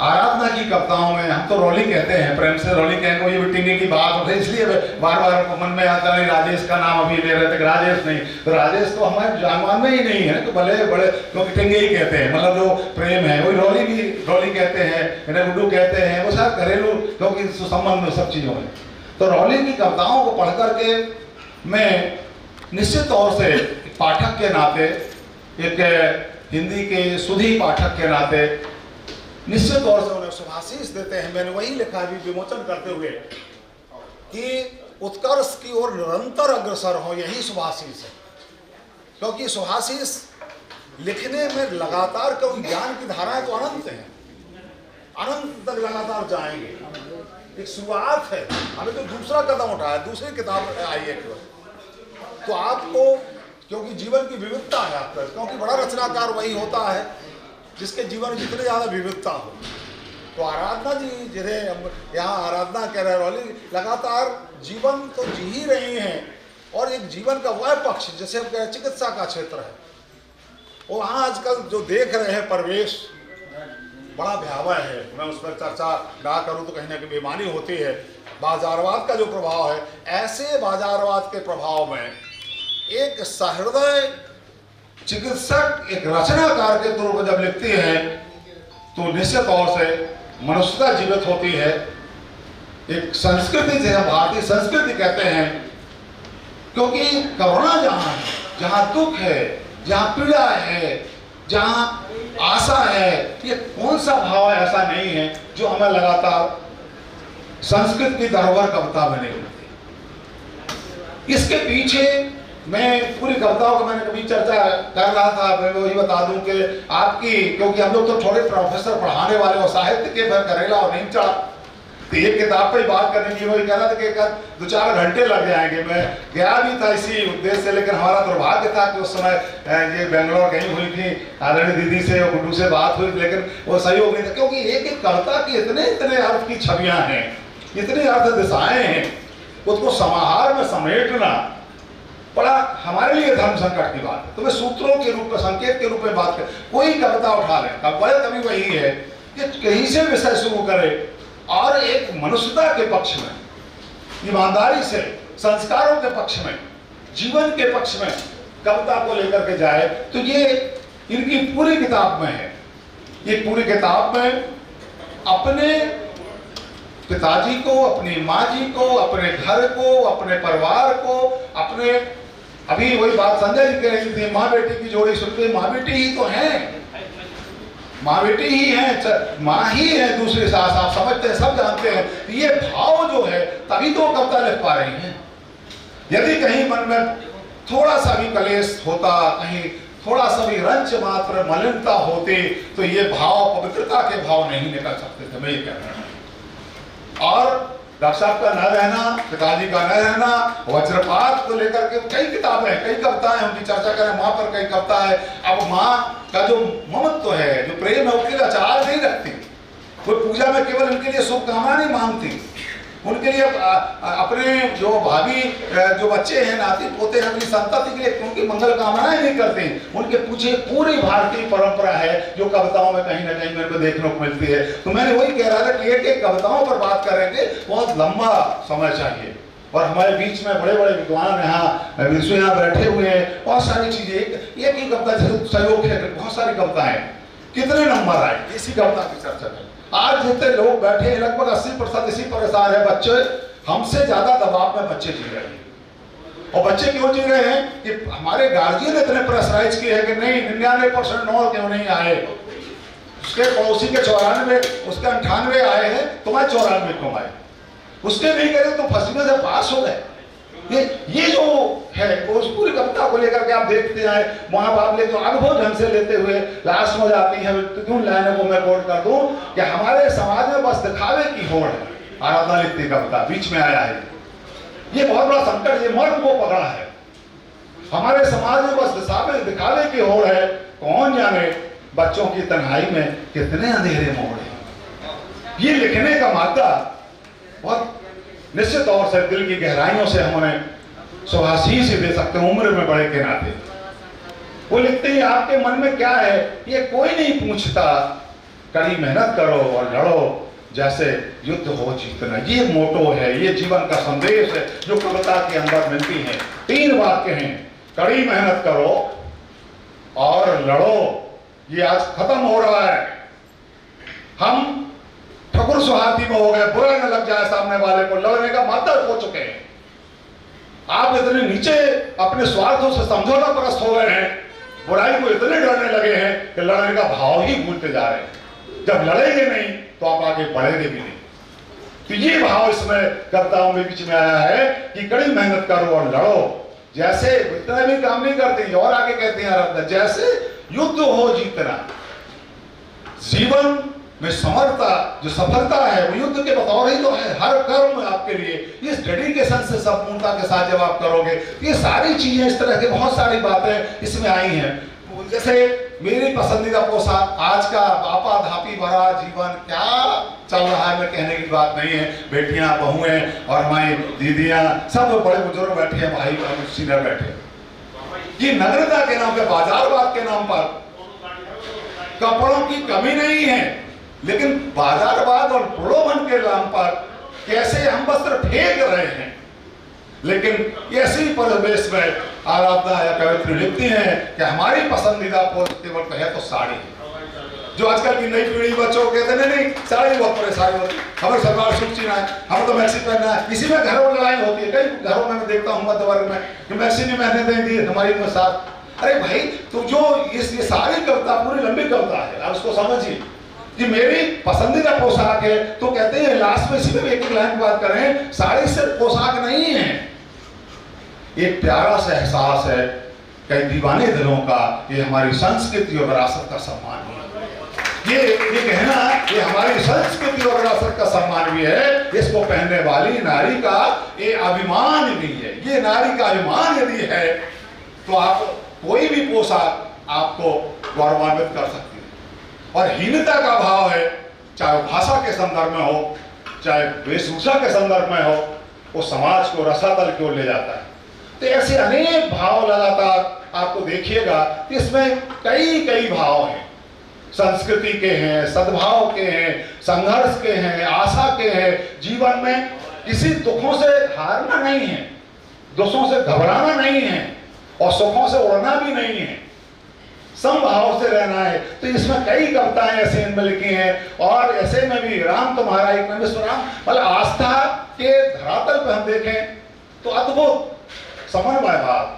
आराधना की कविताओं में, हम तो रोलिंग कहते हैं, प्रेम से रोलिंग कहते हैं, ये टिंगे की बात होती है, इसलिए बार बार मन में आता है राजेश का नाम अभी ले रहे थे, राजेश नहीं, तो राजेश तो हमारे जानमान में ही नहीं है, तो भले बड़े लोग टिंगे ही कहते हैं, मतलब जो प्रेम है वही रोलिंग कहते हैं, गुड्डू कहते हैं, वो सब घरेलू क्योंकि संबंध सब चीजों में। तो रोलिंग की कविताओं को पढ़ करके मैं निश्चित तौर से पाठक के नाते, एक हिंदी के सुधी पाठक के नाते निश्चित तौर से उन्हें शुभाशीष देते हैं। मैंने वही लिखा भी विमोचन करते हुए कि उत्कर्ष की ओर निरंतर अग्रसर हो, यही शुभाशीष है। क्योंकि शुभाशीष लिखने में लगातार, क्योंकि ज्ञान की धाराएं तो अनंत हैं, अनंत तक लगातार जाएंगे। एक शुरुआत है, हमें तो दूसरा कदम उठाया, दूसरी किताब आई है, तो आपको क्योंकि जीवन की विविधता है आपका, क्योंकि बड़ा रचनाकार वही होता है जिसके जीवन में जितने ज्यादा विविधता हो। तो आराधना जी जिन्हें यहाँ आराधना कह रहे रोलिंग लगातार जीवन तो जी ही रही हैं, और एक जीवन का वह पक्ष जैसे हम कह चिकित्सा का क्षेत्र है, वो वहाँ आजकल जो देख रहे हैं परिवेश बड़ा भयावह है। मैं उस पर चर्चा ना करूँ तो कहीं ना कहीं बेईमानी होती है। बाजारवाद का जो प्रभाव है, ऐसे बाजारवाद के प्रभाव में एक सहृदय चिकित्सक एक रचनाकार के तौर पर जब लिखती है तो निश्चित तौर से मनुष्यता जीवित होती है। एक संस्कृति जिसे भारतीय संस्कृति कहते हैं, क्योंकि करुणा जहाँ है, जहाँ दुख है, जहाँ पीड़ा है, जहाँ आशा है, ये कौन सा भाव ऐसा नहीं है जो हमें लगातार संस्कृत की धरोहर कविता में नहीं मिलती। इसके पीछे मैं पूरी कविताओं को मैंने कभी चर्चा कर रहा था, मैं वही बता दूं कि आपकी, क्योंकि हम लोग तो थोड़े प्रोफेसर पढ़ाने वाले और साहित्य के फिर करेला और नहीं चढ़ा, तो एक किताब पे बात करने की वही कह रहा था कि 2-4 घंटे लग जाएंगे। मैं गया भी था इसी उद्देश्य से, लेकिन हमारा दुर्भाग्य था कि उस समय ये बेंगलोर गई हुई थी, आदरणीय दीदी से और गुड्डू से बात हुई, लेकिन वो सहयोग नहीं था, क्योंकि एक एक कविता की इतने इतने अर्थ की छवियां हैं, इतनी अर्थ दिशाएं हैं, उसको समाहार में समेटना बड़ा हमारे लिए धर्म संकट की बात है। तो मैं सूत्रों के रूप में, संकेत के रूप में बात कर, कोई कविता उठा लें, कविता कभी वही है कि कहीं से विषय शुरू करे और एक मनुष्यता के पक्ष में, ईमानदारी से, संस्कारों के पक्ष में, जीवन के पक्ष में कविता को लेकर के जाए। तो ये इनकी पूरी किताब में है। ये पूरी किताब में अपने पिताजी को, अपनी माँ जी को, अपने घर को, अपने परिवार को, अपने, अभी वही बात संजय जी कह रही थी, माँ बेटी की जोड़ी सुनते, माँ बेटी ही तो हैं, माँ बेटी ही हैं, माँ ही है दूसरे साथ, आप समझते हैं, सब जानते हैं। ये भाव जो है तभी तो कविता लिख पा रही हैं। यदि कहीं मन में थोड़ा सा भी कलेश होता, कहीं थोड़ा सा भी रंच मात्र मलिनता होती, तो ये भाव, पवित्रता के भाव नहीं निकल सकते थे, मैं ये कह रहा हूँ। और डॉक्टर साहब का न रहना, पिताजी का न रहना, वज्रपात को लेकर के कई किताबें, कई कविताएं, उनकी चर्चा करें, माँ पर कई कविता है। अब माँ का जो ममत्व है, जो प्रेम है, उसके लिए आचार नहीं रखती, वो पूजा में केवल उनके लिए शुभकामना नहीं मांगती, उनके लिए अपने जो भाभी, जो बच्चे हैं, नाती पोते हैं, अपनी संतति के लिए उनकी मंगल कामनाएं नहीं करते। उनके पीछे पूरी भारतीय परंपरा है जो कविताओं में कहीं ना कहीं मेरे को देखने को मिलती है। तो मैंने वही कह रहा था कि एक एक कविताओं पर बात करेंगे, बहुत लंबा समय चाहिए, और हमारे बीच में बड़े बड़े विद्वान यहाँ विश्व यहाँ बैठे हुए हैं, बहुत सारी चीजें, एक ही कविता सहयोग है, बहुत सारी कविताएं, कितने नंबर आए इसी कविता की चर्चा में। आज जितने लोग बैठे हैं लगभग 80% इसी परेशान है, बच्चे हमसे ज्यादा दबाव में बच्चे जी रहे हैं। और बच्चे क्यों जी रहे हैं कि हमारे गार्जियन इतने प्रेशराइज किए हैं कि नहीं 99% नो क्यों नहीं आए, उसके पड़ोसी के 94, उसके 98 आए हैं, तुम्हारे 94 क्यों आए, उसके नहीं करे तो फंसने से पास हो गए। ये जो है उस पूरी कविता को लेकर के आप देखते आए, माँ बाप ले तो अनुभव ढंग से लेते हुए लास्ट में जाती है। तो क्यों लाइनों को मैं कोट कर दूं कि हमारे समाज में बस दिखावे की होड़ है। आराधना लिखती कविता बीच में आया है, ये बहुत बड़ा संकट, ये मर्द को पकड़ा है। हमारे समाज में बस दिखावे की होड़ है, कौन जाने बच्चों की तन्हाई में कितने अंधेरे मोड़ है। ये लिखने का मादा बहुत निश्चित तौर से दिल की गहराइयों से हम उन्हें शुभाशीष दे सकते हैं, उम्र में बड़े के नाते। वो लिखते हैं आपके मन में क्या है ये कोई नहीं पूछता, कड़ी मेहनत करो और लड़ो जैसे युद्ध हो जीतना। ये मोटो है, ये जीवन का संदेश है जो कविता के अंदर मिलती है। 3 वाक्य हैं, कड़ी मेहनत करो और लड़ो। ये आज खत्म हो रहा है। हम ठकुर सुहाती में हो गए, बुरा न लग जाए सामने वाले को, लड़ने का मातहत हो चुके हैं। आप इतने नीचे अपने स्वार्थों से समझौता परस्त हो गए हैं, बुराई को इतने डरने लगे हैं कि लड़ने का भाव ही भूलते जा रहे हैं। जब लड़ेंगे नहीं तो आप आगे बढ़ेंगे भी नहीं। तो ये भाव इसमें कविताओं में बीच में आया है कि कड़ी मेहनत करो और लड़ो जैसे, इतना भी काम नहीं करते और आगे कहते हैं जैसे युद्ध हो जीतना। जीवन में समर्था जो सफलता है वो युद्ध के बतौर ही तो है। हर कर्म आपके लिए इस डेडिकेशन से संपूर्णता के साथ जब आप करोगे, ये सारी चीजें इस तरह की बहुत सारी बातें इसमें आई हैं। जैसे मेरी पसंदीदा पोशाक, आज का आपा धापी भरा जीवन क्या चल रहा है, मैं कहने की बात नहीं है। बेटियां, बहुएं और हमारी दीदियां, सब बड़े बुजुर्ग बैठे हैं, भाई सीनियर बैठे। ये नगरता के नाम पे, बाजारवाद के नाम पर कपड़ों की कमी नहीं है, लेकिन बाजारवाद और प्रलोभन के नाम पर कैसे हम वस्त्र फेंक रहे हैं। लेकिन ऐसी परिवेश में आराधना या कवित्री लिखती हैं कि हमारी पसंदीदा पोष केवल है तो साड़ी। जो आजकल की नई पीढ़ी बच्चों कहते नहीं साड़ी बहुत परेशानी होती, हमें सलवार सूट सीना है, हमें तो मैक्सी पहनना है। इसी में घरों में लड़ाई होती है। कई घरों में मैं देखता हूँ मध्य वर्ग में कि मैक्सी नहीं पहनने देती हमारी उम्र साथ। अरे भाई, तो जो ये सारी कविता पूरी लंबी कविता है, आप उसको समझिए कि मेरी पसंदीदा पोशाक है। तो कहते हैं लास्ट में इसी में एक लाइन बात करें, साड़ी सिर्फ पोशाक नहीं है, एक प्यारा सा एहसास है कई दीवाने दिलों का, ये हमारी संस्कृति और विरासत का सम्मान है। ये कहना ये हमारी संस्कृति और विरासत का सम्मान भी है। इसको पहनने वाली नारी का ये अभिमान भी है। ये नारी का अभिमान यदि है तो आप कोई भी पोशाक आपको गौरवान्वित कर सकती है। और हीनता का भाव है, चाहे भाषा के संदर्भ में हो, चाहे वेशभूषा के संदर्भ में हो, वो समाज को रसातल की ओर ले जाता है। तो ऐसे अनेक भाव लगातार आपको देखिएगा कि इसमें कई भाव हैं। संस्कृति के हैं, सद्भाव के हैं, संघर्ष के हैं, आशा के हैं। जीवन में किसी दुखों से हारना नहीं है, दुखों से घबराना नहीं है और सुखों से उड़ना भी नहीं है, समभाव से रहना है। तो इसमें कई कविताएं ऐसे इनमें लिखी हैं। और ऐसे में भी राम तुम्हारा एक राम, मतलब आस्था के धरातल पर हम देखें तो अद्भुत समन्वय भाव,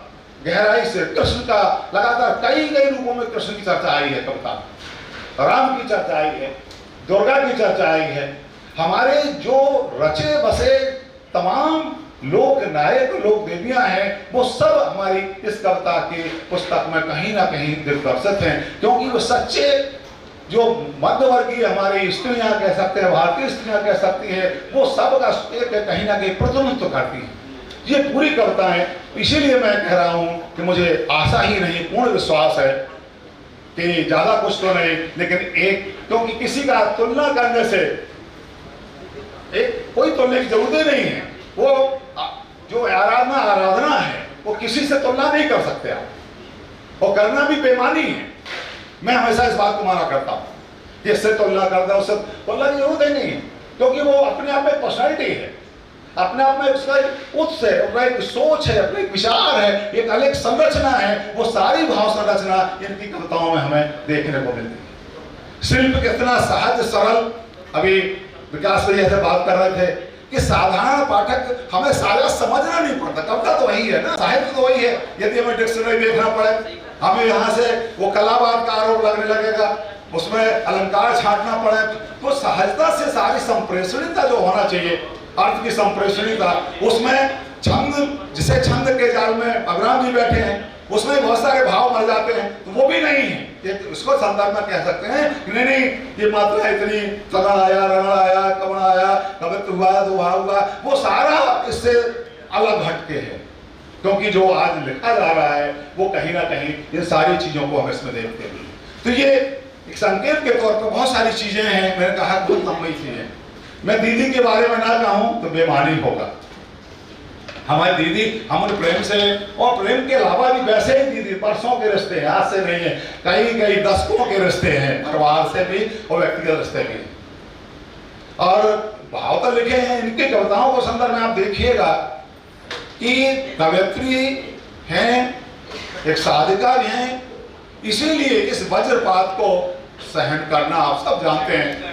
गहराई से कृष्ण का लगातार कई रूपों में कृष्ण की चर्चा आई है कविता में। राम की चर्चा आई है, दुर्गा की चर्चा आई है। हमारे जो रचे बसे तमाम लोक नायक, लोक देवियां हैं, वो सब हमारी इस कविता की पुस्तक में कहीं ना कहीं दिलदर्शित हैं। क्योंकि वो सच्चे जो मध्यवर्गीय हमारी स्त्रियां कह सकते हैं, भारतीय स्त्रियां कह सकती है, वो सब का कहीं ना कहीं प्रतिनिधित्व करती है ये पूरी कविताएं। इसीलिए मैं कह रहा हूं कि मुझे आशा ही नहीं, पूर्ण विश्वास है कि ज्यादा कुछ तो नहीं, लेकिन एक, क्योंकि किसी का तुलना करने से एक कोई तुलने की जरूरत ही नहीं है। वो जो आराधना है वो किसी से तुलना नहीं कर सकते आप, और करना भी बेमानी है। मैं हमेशा इस बात को माना करता हूं, इससे तुलना करना, उससे तुलना की जरूरत ही नहीं है, क्योंकि वो अपने आप में पर्सनैलिटी है, अपने आप में उसका एक उत्स है, अपना एक सोच है, अपना एक विचार है, एक अलग संरचना है। वो सारी भाव संरचना इनकी कविताओं में हमें देखने को मिलती है। शिल्प कितना सहज सरल, अभी विकास भैया से बात कर रहे थे कि साधारण पाठक हमें सारा समझना नहीं पड़ता। कविता तो वही है ना, साहित्य तो वही है। यदि हमें डिक्शनरी देखना पड़े, हमें यहाँ से वो कलावाद का आरोप लगने लगेगा, उसमें अलंकार छांटना पड़े, तो सहजता से सारी संप्रेषणीयता जो होना चाहिए, अर्थ की संप्रेषणीयता, उसमें छंद, जिसे छंद के जाल में अभिराम जी बैठे हैं, उसमें बहुत सारे भाव मर जाते हैं, तो वो भी नहीं है। उसको संदर्भ में कह सकते हैं कि नहीं ये मात्रा इतनी, तगड़ आया, रगड़ आया, कवण आया, कवित्व हुआ, दुहा हुआ, वो सारा इससे अलग हटके है। क्योंकि जो आज लिखा जा रहा है वो कहीं ना कहीं इन सारी चीजों को हम इसमें देखते हैं। तो ये एक संकेत के तौर पर बहुत सारी चीजें हैं। मैंने कहा बहुत लंबी चीजें, मैं दीदी के बारे में ना कहूं तो बेमानी होगा। हमारी दीदी, हम उन प्रेम से और प्रेम के अलावा भी वैसे ही दीदी बरसों के रिश्ते हैं, आज से नहीं है, कई दशकों के रिश्ते हैं, परिवार से भी और व्यक्तिगत रिश्ते भी। और भाव तो लिखे हैं इनकी कविताओं को संदर्भ में आप देखिएगा कि कवयित्री हैं, एक साधिका भी हैं, इसीलिए इस वज्रपात को सहन करना आप सब जानते हैं।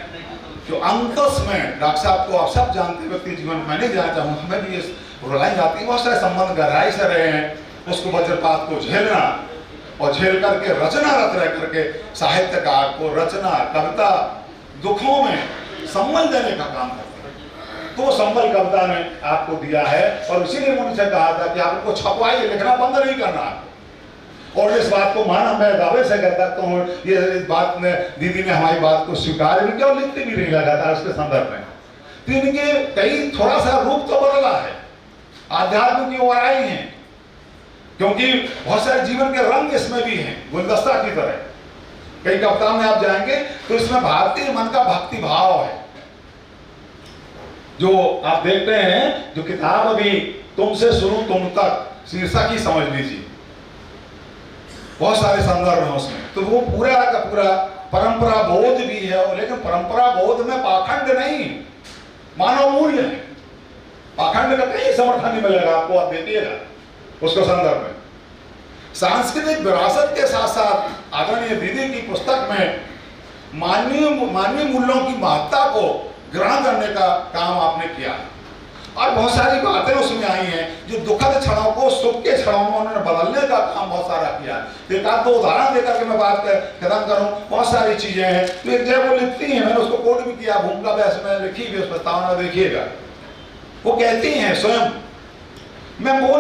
जो अंतस में डॉक्टर साहब को आप सब जानते हैं, व्यक्ति जीवन में नहीं जाना चाहूँ, हमें भी रुलाई जाती है, बहुत सारे संबंध गहराई से रहे हैं, उसको वज्रपात को झेलना और झेल करके रचनारत रह करके साहित्यकार को रचना कविता दुखों में संबल देने का काम करते हैं। तो संबल कविता ने आपको दिया है और इसीलिए मुझसे कहा था कि आपको छपवाइए, लिखना बंद नहीं करना। और इस बात को माना मैं दावे से कहता हूँ, ये इस बात ने दीदी ने हमारी बात को स्वीकार भी किया और लिखते भी नहीं लगातार उसके संदर्भ में। तो इनके कई थोड़ा सा रूप तो बदला है, आध्यात्म की ओर आई हैं, क्योंकि बहुत सारे जीवन के रंग इसमें भी हैं गुलदस्ता की तरह। कई कविता में आप जाएंगे तो इसमें भारतीय मन का भक्ति भाव है, जो आप देखते हैं। जो किताब अभी तुमसे शुरू तुम तक शीर्षक ही समझ लीजिए, बहुत सारे संदर्भ हैं उसमें। तो वो पूरा का पूरा परंपरा बोध भी है, लेकिन परंपरा बोध में पाखंड नहीं, मानव मूल्य है। पाखंड का कहीं समर्थन नहीं मिलेगा आपको, आप देखिएगा उसको संदर्भ में। सांस्कृतिक विरासत के साथ साथ आदरणीय दीदी की पुस्तक में मानवीय मूल्यों की महत्ता को ग्रहण करने का काम आपने किया और बहुत सारी बातें उसमें आई हैं जो दुखद क्षणों को सुख के क्षणों में उन्होंने बदलने का काम बहुत सारा किया। तो एक आध दो उदाहरण देकर के मैं बात खत्म करूं, बहुत सारी चीजें हैं। तो एक जब वो लिखती हैं, मैंने उसको कोट भी किया, भूमिका बहस में लिखी भी, उस प्रस्तावना देखिएगा। वो कहती हैं स्वयं, मैं वो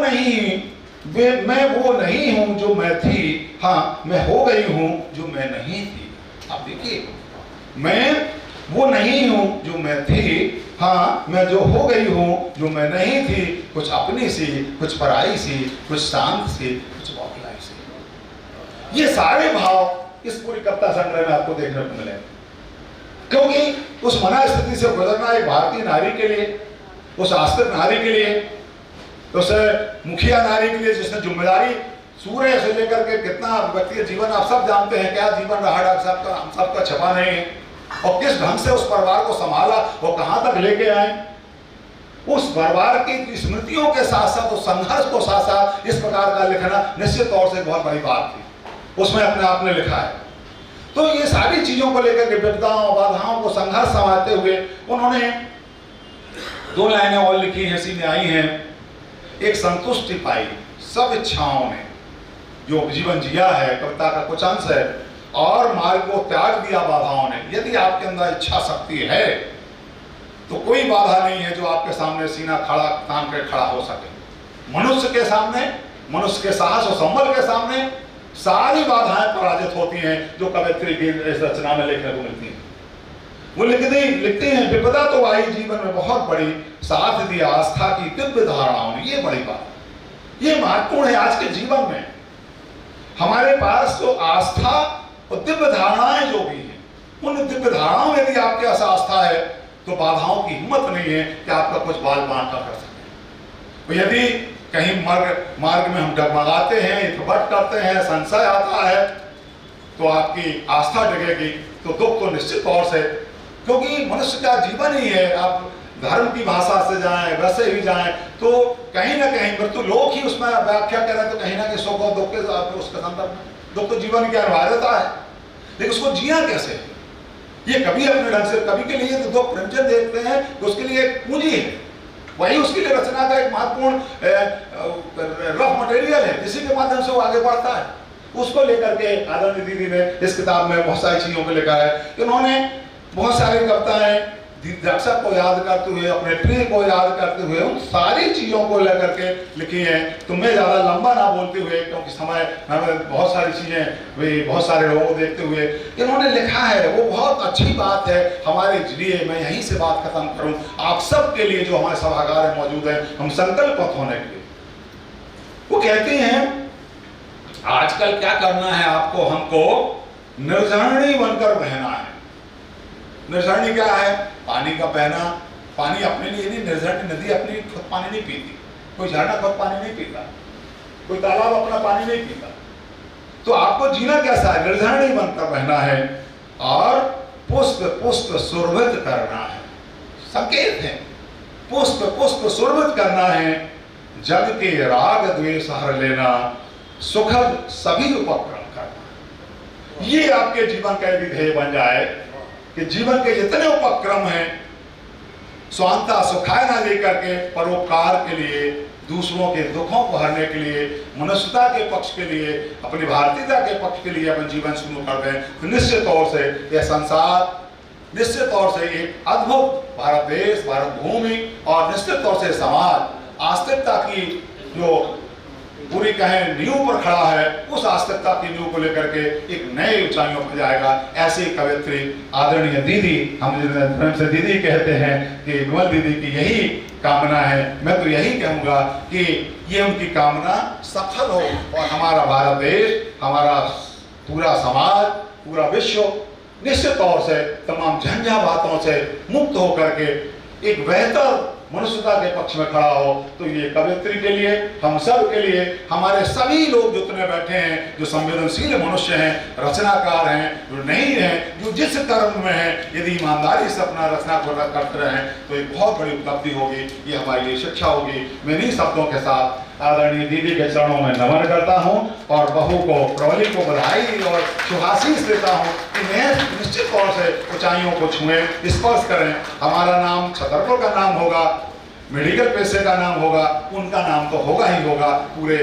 नहीं हूं जो मैं थी, हाँ मैं हो गई हूं जो मैं नहीं थी। आप देखिए, मैं वो नहीं हूं जो मैं थी, हाँ मैं जो हो गई हूं जो मैं नहीं थी, कुछ अपनी सी, कुछ पराई सी, कुछ शांत सी, कुछ बौखलाई सी। ये सारे भाव इस पूरी कविता संग्रह में आपको देखने को मिले, क्योंकि उस मना स्थिति से गुजरना एक भारतीय नारी के लिए, उस आस्तिक नारी के लिए, उस मुखिया नारी के लिए जिसने जिम्मेदारी सूर्य से लेकर के कितना व्यक्तिगत जीवन आप सब जानते हैं, क्या जीवन रहा डॉक्टर साहब का, हम सबका छपा नहीं है, और किस ढंग से उस परिवार को संभाला और कहां तक लेके आए। उस परिवार की स्मृतियों के साथ साथ उस संघर्ष को साथ साथ इस प्रकार का लिखना निश्चित तौर से बहुत बड़ी बात थी, उसमें अपने आप ने लिखा है। तो ये सारी चीजों को लेकर के विपदाओं बाधाओं को संघर्ष संभालते हुए उन्होंने दो लाइनें और लिखी हैं, इसी में आई हैं। एक संतुष्टि पाई सब इच्छाओं ने, जो जीवन जिया है, कविता का कुछ अंश है, और मार्ग को त्याग दिया बाधाओं ने। यदि आपके अंदर इच्छा शक्ति है तो कोई बाधा नहीं है जो आपके सामने सीना खड़ा तान कर खड़ा हो सके। मनुष्य के सामने, मनुष्य के साहस और संबल के सामने सारी बाधाएं पराजित होती हैं, जो कवयित्री की इस रचना में देखने को मिलती हैं। वो लिखते हैं, विपदा तो आई जीवन में बहुत बड़ी, साथ दिया आस्था की दिव्य धारणाओं ने। ये बड़ी बात, ये महत्वपूर्ण है आज के जीवन में। हमारे पास जो आस्था और दिव्य धारणाएं जो भी हैं, उन दिव्य धारणाओं में यदि आपके पास आस्था है तो बाधाओं की हिम्मत नहीं है कि आपका कुछ बाल बांटा कर सके। तो यदि कहीं मार्ग में हम डगमगाते हैं, इतबट करते हैं, संशय आता है, तो आपकी आस्था डगेगी, तो दुख तो निश्चित तौर से, क्योंकि मनुष्य का जीवन ही है। आप धर्म की भाषा से जाएं, वैसे ही जाएं, तो कहीं ना कहीं मृत्यु लोक ही उसमें व्याख्या करें तो कहीं ना कहीं सुख और दुख के उसके संदर्भ में, दुख तो जीवन की अनिवार्यता है, लेकिन उसको जिया कैसे? ये कभी अपने ढंग से, कभी के लिए तो दुख प्रेमचंद देखते हैं तो उसके लिए एक पूंजी है, वही उसके लिए रचना का एक महत्वपूर्ण रफ मटेरियल है, जिसी के माध्यम से वो आगे बढ़ता है। उसको लेकर के आदरणीय दीदी ने इस किताब में बहुत सारी चीजों को लिखा है। उन्होंने बहुत सारी कविताएं दर्शक को याद करते हुए, अपने प्रिय को याद करते हुए, उन सारी चीजों को लेकर के लिखी है। तो मैं ज्यादा लंबा ना बोलते हुए, क्योंकि समय हमें बहुत सारी चीजें, वे बहुत सारे लोगों को देखते हुए इन्होंने लिखा है, वो बहुत अच्छी बात है हमारे लिए। मैं यहीं से बात खत्म करूं, आप सब के लिए जो हमारे सभागार में मौजूद है, हम संकल्पित होने के लिए। वो कहते हैं, आजकल क्या करना है आपको, हमको निर्जरणी बनकर बहना है। निर्जरणी क्या है? पानी का बहना। पानी अपने लिए नहीं, निर्जरणी नदी अपनी खुद पानी नहीं पीती, कोई झरना खुद पानी नहीं पीता, कोई तालाब अपना पानी नहीं पीता। तो आपको जीना कैसा है? निर्धन बनकर रहना है और पुष्प पुष्प सुरभित करना है। संकेत है, पुष्प पुष्प सुरभित करना है, जग के राग द्वेष हर लेना, सुखद सभी उपक्रम करना। ये आपके जीवन का यदि ध्येय बन जाए कि जीवन के जितने उपक्रम हैं स्वांता सुखाय ना लेकर के परोपकार के लिए, दूसरों के दुखों को हरने के लिए, मनुष्यता के पक्ष के लिए, अपनी भारतीयता के पक्ष के लिए अपन जीवन शुरू कर दें, तो निश्चित तौर से यह संसार, निश्चित तौर से एक अद्भुत भारत देश, भारत भूमि और निश्चित तौर से समाज आस्तिकता की जो पूरी कहें नींव पर खड़ा है, उस आस्तिकता की नींव को लेकर के एक नए ऊंचाइयों पर जाएगा। ऐसी कवित्री आदरणीय दीदी, हम प्रेम से दीदी कहते हैं कि विमल दीदी की यही कामना है। मैं तो यही कहूँगा कि ये उनकी कामना सफल हो और हमारा भारत देश, हमारा पूरा समाज, पूरा विश्व निश्चित तौर से तमाम झंझावातों से मुक्त होकर के एक बेहतर मनुष्यता के पक्ष में खड़ा हो। तो ये कवित्री के लिए, हम सब के लिए, हमारे सभी लोग जितने बैठे हैं, जो संवेदनशील मनुष्य हैं, रचनाकार हैं, जो नहीं हैं, जो जिस कर्म में हैं, यदि ईमानदारी से अपना रचना को करते रहें तो एक बहुत बड़ी उपलब्धि होगी। ये हमारे लिए शिक्षा होगी। मैं इन्हीं शब्दों के साथ आदरणीय दीदी के चरणों में नमन करता हूँ और बहू को, प्रवली को बधाई और शुभाशीष देता हूँ कि मैं निश्चित तौर से ऊंचाइयों को छुएं, स्पर्श करें। हमारा नाम छतरपुर का नाम होगा, मेडिकल पेशे का नाम होगा, उनका नाम तो होगा ही होगा, पूरे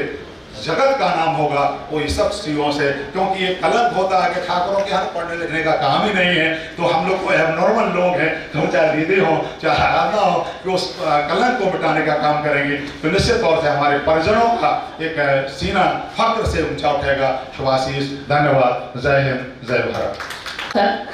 जगत का नाम होगा वो इस सब चीजों से। क्योंकि ये कलंक होता है कि ठाकुरों के यहाँ पढ़ने लिखने का काम ही नहीं है, तो हम लोग को नॉर्मल लोग हैं, तो चाहे दीदी हो चाहे आराधना हो, कि उस कलंक को मिटाने का काम करेंगे। तो निश्चित तौर से हमारे परिजनों का एक सीना फक्र से ऊंचा उठेगा। शुभाशीष, धन्यवाद, जय हिंद, जय भारत।